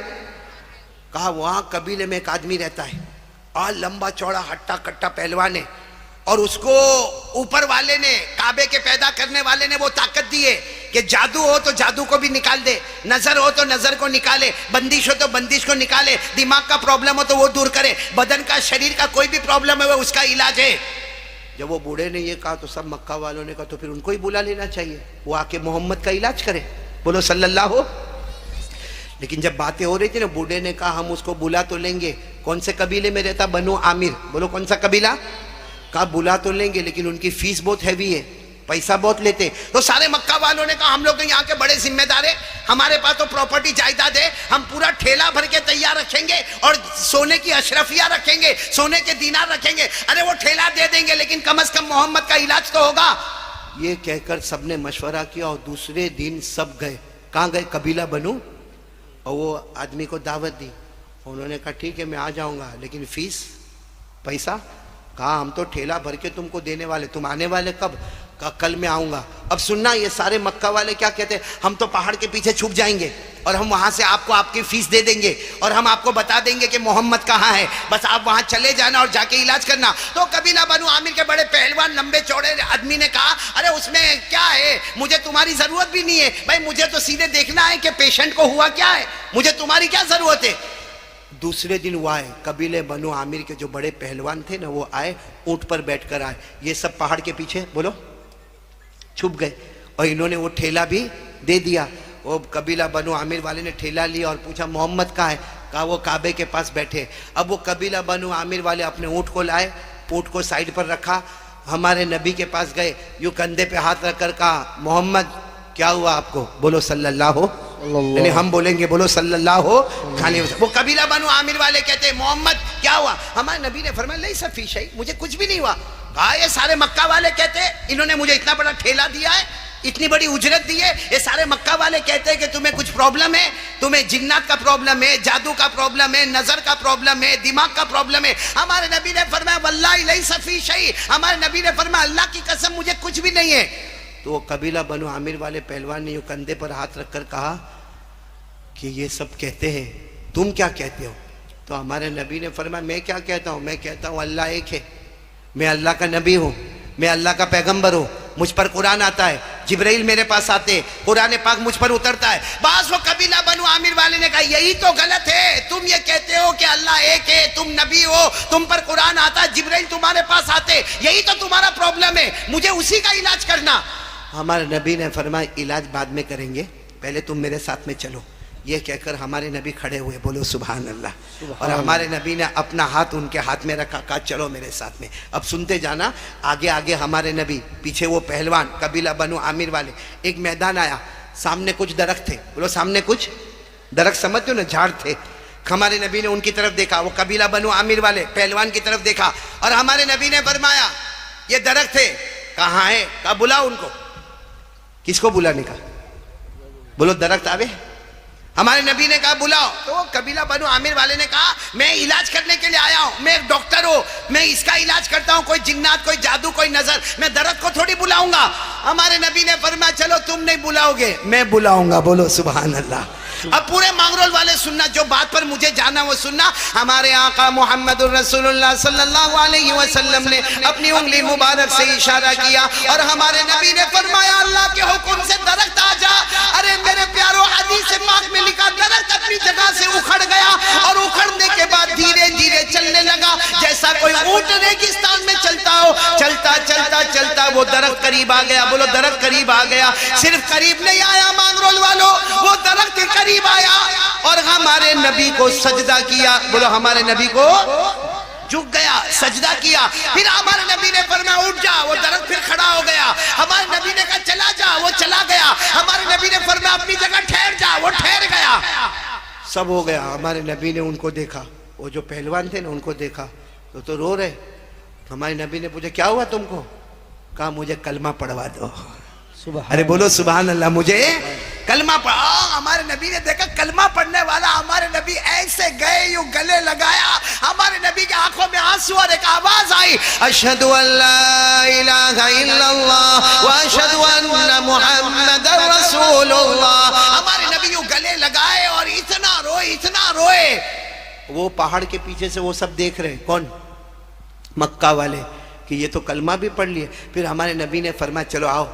कहा वहाँ कबीले में एक आदमी रहता है और लंबा चौड़ा हट्टा कट्टा पहलवान है, और उसको ऊपर वाले ने, काबे के पैदा करने वाले ने वो ताकत दी है कि जादू हो तो जादू को भी निकाल दे, नजर हो तो नजर को निकाले, बंदिश हो तो बंदिश को निकाले, दिमाग का प्रॉब्लम हो तो वो दूर करे, बदन का, शरीर का कोई भी प्रॉब्लम है वो उसका इलाज है। जब वो बूढ़े ने ये कहा तो सब मक्का वालों ने कहा तो फिर उनको ही बुला लेना चाहिए, वो आके मोहम्मद का इलाज करे। बोलो सल्लल्लाहु। लेकिन जब बातें हो रही थी ना, बूढ़े ने कहा हम उसको बुला तो लेंगे, कौन से कबीले में रहता? बनु आमिर। बोलो कौन सा कबीला? कहा बुला तो लेंगे लेकिन उनकी फीस बहुत हैवी है, पैसा बहुत लेते। तो सारे मक्का वालों ने कहा हम लोग तो यहाँ के बड़े जिम्मेदार है, हमारे पास तो प्रॉपर्टी जायदाद है, हम पूरा ठेला भर के तैयार रखेंगे और सोने की अशरफिया रखेंगे, सोने के दीनार रखेंगे। अरे वो ठेला दे देंगे लेकिन कम से कम मोहम्मद का इलाज तो होगा। ये कहकर सबने मशवरा किया और दूसरे दिन सब गए। कहाँ गए? कबीला बनू, और वो आदमी को दावत दी। उन्होंने कहा ठीक है मैं आ जाऊँगा, लेकिन फीस, पैसा? कहा हम तो ठेला भर के तुमको देने वाले, तुम आने वाले कब? कहा कल मैं आऊँगा। अब सुनना, ये सारे मक्का वाले क्या कहते हैं, हम तो पहाड़ के पीछे छुप जाएंगे, और हम वहां से आपको आपकी फीस दे देंगे और हम आपको बता देंगे कि मोहम्मद कहाँ है, बस आप वहां चले जाना और जाके इलाज करना। तो कबीला बनु आमिर के बड़े पहलवान लंबे चौड़े आदमी ने कहा, अरे उसमें क्या है, मुझे तुम्हारी जरूरत भी नहीं है भाई, मुझे तो सीधे देखना है कि पेशेंट को हुआ क्या है, मुझे तुम्हारी क्या जरूरत है। दूसरे दिन वो आए, कबीले बनु आमिर के जो बड़े पहलवान थे ना, वो आए, ऊंट पर बैठकर आए, ये सब पहाड़ के पीछे बोलो छुप गए और इन्होंने वो ठेला भी दे दिया। वो कबीला बनु आमिर वाले ने ठेला लिया और पूछा मोहम्मद कहाँ है, कहा वो काबे के पास बैठे। अब वो कबीला बनु आमिर वाले अपने ऊँट को लाए, ऊँट को साइड पर रखा, हमारे नबी के पास गए, यूँ कंधे पे हाथ रखकर कहा मोहम्मद क्या हुआ आपको, बोलो सल्लल्लाहु, यानी हम बोलेंगे बोलो सल्लल्लाहु अलैहि वसल्लम। वो कबीला बनु आमिर वाले कहते मोहम्मद क्या हुआ, हमारे नबी ने फरमाया नहीं सब फीस है, मुझे कुछ भी नहीं हुआ। कहा ये सारे मक्का वाले कहते इन्होंने मुझे इतना बड़ा ठेला दिया है, इतनी बड़ी उजरत दी है, ये सारे मक्का वाले कहते हैं कि तुम्हें कुछ प्रॉब्लम है, तुम्हें जिन्नात का प्रॉब्लम है, जादू का प्रॉब्लम है, नजर का प्रॉब्लम है, दिमाग का प्रॉब्लम है। हमारे नबी ने फरमाया वल्लाहि लैसा फी शै, हमारे नबी ने फरमाया अल्लाह की कसम मुझे कुछ भी नहीं है। तो वो कबीला बनु आमिर वाले पहलवान ने यूं कंधे पर हाथ रखकर कहा कि ये सब कहते हैं, तुम क्या कहते हो। तो हमारे नबी ने फरमाया मैं क्या कहता हूँ, मैं कहता हूँ अल्लाह एक है, मैं अल्लाह का नबी हूँ, मैं अल्लाह का पैगंबर हूँ, मुझ पर कुरान आता है, जिब्राइल मेरे पास आते, कुरान पाक मुझ पर उतरता है। बस वो कबीला बनु आमिर वाले ने कहा यही तो गलत है, तुम ये कहते हो कि अल्लाह एक है, तुम नबी हो, तुम पर कुरान आता है, जिब्राइल तुम्हारे पास आते, यही तो तुम्हारा प्रॉब्लम है, मुझे उसी का इलाज करना। हमारे नबी ने फरमाया इलाज बाद में करेंगे, पहले तुम मेरे साथ में चलो। ये कहकर हमारे नबी खड़े हुए, बोलो सुभान अल्लाह। और हमारे नबी ने अपना हाथ उनके हाथ में रखा, कहा चलो मेरे साथ में। अब सुनते जाना, आगे आगे हमारे नबी, पीछे वो पहलवान कबीला बनु आमिर वाले। एक मैदान आया, सामने कुछ दरख्त थे, बोलो सामने कुछ दरख्त, समझते हो ना, झाड़ थे। हमारे नबी ने उनकी तरफ देखा, वो कबीला बनु आमिर वाले पहलवान की तरफ देखा और हमारे नबी ने फरमाया ये दरख्त है, कहाँ है, कहा बुलाओ उनको। किसको बुलाने का, बोलो दरख्त आवे। हमारे नबी ने कहा बुलाओ। तो कबीला बनु आमिर वाले ने कहा मैं इलाज करने के लिए आया हूं, मैं एक डॉक्टर हूं, मैं इसका इलाज करता हूं, कोई जिन्नात, कोई जादू, कोई नजर, मैं दर्द को थोड़ी बुलाऊंगा। हमारे नबी ने फरमाया चलो तुम नहीं बुलाओगे, मैं बुलाऊंगा, बोलो सुभान अल्लाह। अब पूरे मांगरोल वाले सुनना, जो बात पर मुझे जाना वो सुनना। हमारे आका मोहम्मदुर रसूलुल्लाह सल्लल्लाहु अलैहि वसल्लम ने अपनी उंगली मुबारक से इशारा किया और हमारे नबी ने फरमाया अल्लाह के हुक्म से दरख्त आ जा। अरे मेरे प्यारो, हदीस पाक में लिखा दरख्त अपनी जगह से उखड़ गया और उखड़ने के बाद धीरे धीरे चलने लगा, जैसा कोई ऊंट रेगिस्तान में चलता हो। चलता चलता चलता वो दरख्त करीब आ गया, बोलो दरख्त करीब आ गया। सिर्फ करीब नहीं आया मांगरोल वालों, वो दरख्त करीब आया और हमारे नबी को सजदा किया, बोलो हमारे नबी को झुक गया, सजदा किया। फिर हमारे नबी ने फरमाया उठ जा, वो दरख्त फिर खड़ा हो गया। हमारे नबी ने कहा चला जा, वो चला गया। हमारे नबी ने फरमाया अपनी जगह ठहर जा, वो ठहर गया। सब हो गया। हमारे नबी ने उनको देखा, वो जो पहलवान थे ना उनको देखा तो रो रहे। हमारे नबी ने पूछा क्या हुआ तुमको, कहा मुझे कलमा पढ़वा दो। अरे बोलो सुभान अल्लाह, मुझे कलमा पढ़ा। हमारे नबी ने देखा कलमा पढ़ने वाला, हमारे नबी ऐसे गए, यूं गले लगाया। हमारे नबी की आंखों में आंसू और एक आवाज आई, अशहदु अल्ला इलाहा इल्लल्लाह व अशहदु अन्ना मुहम्मदर रसूलुल्लाह। हमारे नबी यूं गले लगाए और इतना रोए, इतना रोए। वो पहाड़ के पीछे से वो सब देख रहे, कौन, मक्का वाले, कि ये तो कलमा भी पढ़ लिए। फिर हमारे नबी ने फरमाया चलो आओ,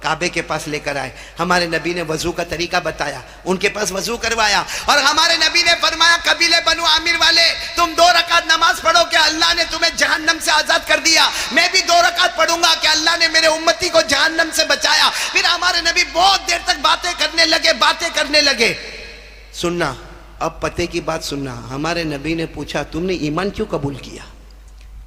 काबे के पास लेकर आए। हमारे नबी ने वजू का तरीका बताया, उनके पास वजू करवाया और हमारे नबी ने फरमाया कबीले बनु आमिर वाले तुम 2 रकात नमाज पढ़ो कि अल्लाह ने तुम्हें जहन्नम से आजाद कर दिया। मैं भी 2 रकात पढ़ूंगा कि अल्लाह ने मेरे उम्मती को जहन्नम से बचाया। फिर हमारे नबी बहुत देर तक बातें करने लगे, बातें करने लगे। सुनना, अब पते की बात सुनना। हमारे नबी ने पूछा तुमने ईमान क्यों कबूल किया।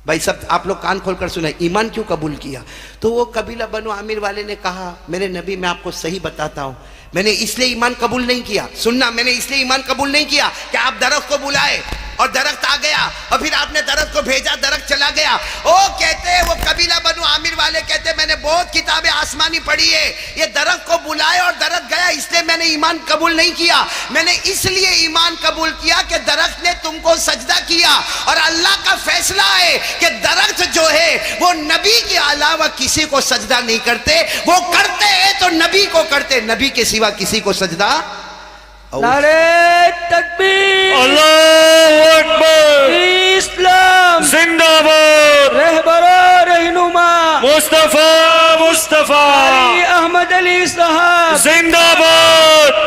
भाई सब आप लोग कान खोलकर सुना, ईमान क्यों कबूल किया। तो वो कबीला बनु आमिर वाले ने कहा मेरे नबी मैं आपको सही बताता हूँ, मैंने इसलिए ईमान कबूल नहीं किया। सुनना, मैंने इसलिए ईमान कबूल नहीं किया कि आप दरख्त को बुलाए और दरख्त आ गया और फिर आपने दरख्त को भेजा, दरख्त चला गया। ओ कहते, वो कबीला बनु आमिर वाले कहते मैंने बहुत किताबें आसमानी पढ़ी है, ये दरख्त को बुलाए और दरख्त गया, इसलिए मैंने ईमान कबूल नहीं किया। मैंने इसलिए ईमान कबूल किया कि दरख्त ने तुमको सजदा किया और अल्लाह का फैसला है कि दरख्त जो है वो नबी के अलावा किसी को सजदा नहीं करते, वो करते हैं तो नबी को करते, नबी के सिवा किसी को सजदा। नारे तकबीर अल्लाहु अकबर इस्लाम जिंदाबाद रहबरो रहनुमा मुस्तफा मुस्तफा कारी अहमद अली साहब जिंदाबाद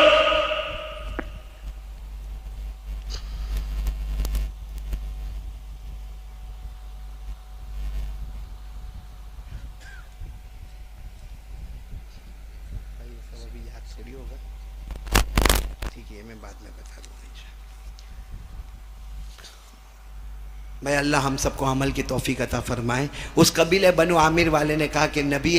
ठीक है, मैं बाद में बता दूंगा। भाई अल्लाह हम सबको अमल की तौफीक अता फरमाए। उस कबीले बनु आमिर वाले ने कहा कि नबी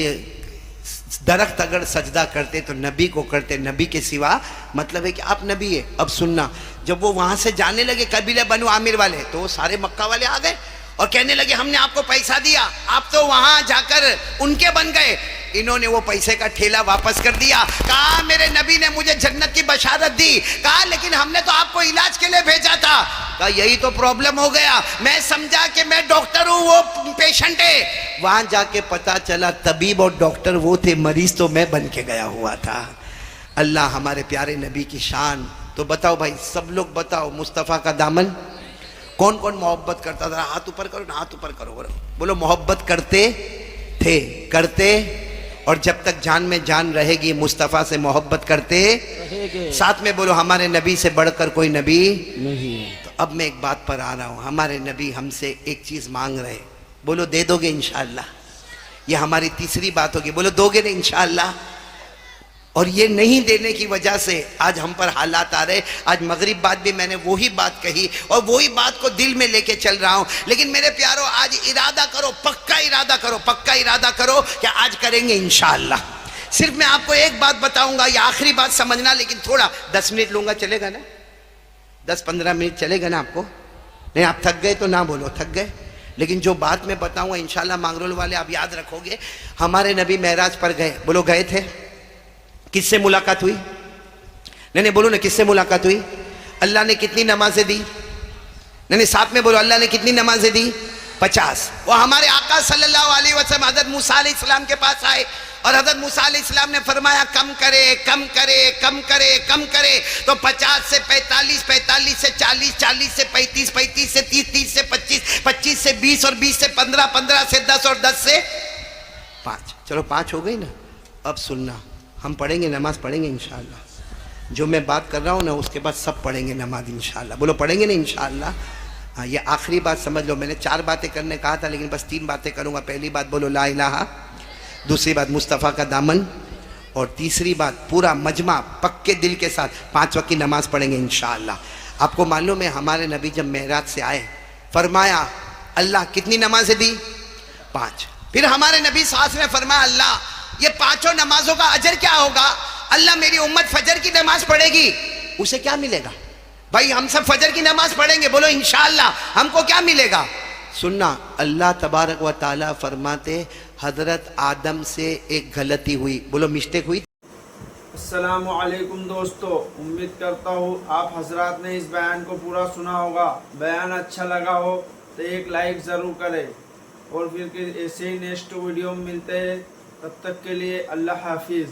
दरख्त अगर सजदा करते तो नबी को करते, नबी के सिवा, मतलब है कि आप नबी है। अब सुनना, जब वो वहां से जाने लगे कबीले बनु आमिर वाले, तो सारे मक्का वाले आ गए और कहने लगे हमने आपको पैसा दिया, आप तो वहां जाकर उनके बन गए। इन्होंने वो पैसे का ठेला वापस कर दिया। कहा मेरे नबी ने मुझे जन्नत की बशारत दी। कहा लेकिन हमने तो आपको इलाज के लिए भेजा था। कहा यही तो प्रॉब्लम हो गया, मैं समझा कि मैं डॉक्टर हूं, वो पेशेंट है। वहां जाके पता चला तबीब और डॉक्टर वो थे, मरीज तो मैं बन के गया हुआ था। अल्लाह हमारे प्यारे नबी की शान। तो बताओ भाई, सब लोग बताओ, मुस्तफ़ा का दामन कौन कौन मोहब्बत करता था? हाथ ऊपर करो ना, हाथ ऊपर करो, बोलो मोहब्बत करते थे, करते, और जब तक जान में जान रहेगी मुस्तफ़ा से मोहब्बत करते रहेंगे। साथ में बोलो हमारे नबी से बढ़कर कोई नबी नहीं। तो अब मैं एक बात पर आ रहा हूं, हमारे नबी हमसे एक चीज मांग रहे, बोलो दे दोगे इंशाअल्लाह? ये हमारी तीसरी बात होगी, बोलो दोगे ना इंशाअल्लाह? और ये नहीं देने की वजह से आज हम पर हालात आ रहे। आज मगरिब बाद भी मैंने वही बात कही और वही बात को दिल में लेके चल रहा हूं। लेकिन मेरे प्यारो, आज इरादा करो, पक्का इरादा करो, पक्का इरादा करो कि आज करेंगे इंशाअल्लाह। सिर्फ मैं आपको एक बात बताऊंगा, ये आखिरी बात समझना, लेकिन थोड़ा 10 मिनट लूंगा, चलेगा ना? 10-15 मिनट चलेगा ना आपको? नहीं आप थक गए तो ना बोलो थक गए, लेकिन जो बात मैं बताऊंगा इंशाअल्लाह मांगरोल वाले आप याद रखोगे। हमारे नबी मेराज पर गए, बोलो गए थे। किससे मुलाकात हुई? नहीं बोलो ना, किससे मुलाकात हुई? अल्लाह ने कितनी नमाजें दी? नहीं साथ में बोलो, अल्लाह ने कितनी नमाजें दी? 50। वो हमारे आका सल्लल्लाहु अलैहि वसल्लम हजरत मूसा अलैहिस्सलाम के पास आए और हजरत मूसा अलैहिस्सलाम ने फरमाया कम करे, कम करे, कम करे, कम करे। तो 50 से 45, 45 से 40, 40 से 35, 35 से 30, 30 से 25, 25 से 20 और 20 से 15, 15 से 10 और 10 से 5। चलो 5 हो गई ना? अब सुनना, हम पढ़ेंगे, नमाज पढ़ेंगे इंशाअल्लाह। जो मैं बात कर रहा हूँ ना उसके बाद सब पढ़ेंगे नमाज इंशाअल्लाह। बोलो पढ़ेंगे ना इंशाअल्लाह? हाँ, ये आखिरी बात समझ लो। मैंने 4 बातें करने कहा था, लेकिन बस 3 बातें करूँगा। पहली बात बोलो ला इलाहा, दूसरी बात मुस्तफ़ा का दामन, और तीसरी बात पूरा मजमा पक्के दिल के साथ 5 वक्त की नमाज पढ़ेंगे इंशाअल्लाह। आपको मालूम है हमारे नबी जब मेराज से आए, फरमाया अल्लाह कितनी नमाजें दी? 5। फिर हमारे नबी सास ने फरमाया अल्लाह ये 5 नमाजों का अजर क्या होगा? अल्लाह मेरी उम्मत फजर की नमाज पढ़ेगी, उसे क्या मिलेगा? भाई हम सब फजर की नमाज पढ़ेंगे, बोलो इंशाअल्लाह, हमको क्या मिलेगा? सुनना, अल्लाह तबारक व ताला फरमाते हजरत आदम से एक गलती हुई, बोलो मिस्टेक हुई। अस्सलामु अलैकुम दोस्तों, उम्मीद करता हूँ आप हजरात ने इस बयान को पूरा सुना होगा। बयान अच्छा लगा हो तो एक लाइक ज़रूर करें और फिर ऐसे ही नेक्स्ट वीडियो में मिलते हैं। तब तक के लिए अल्लाह हाफिज़।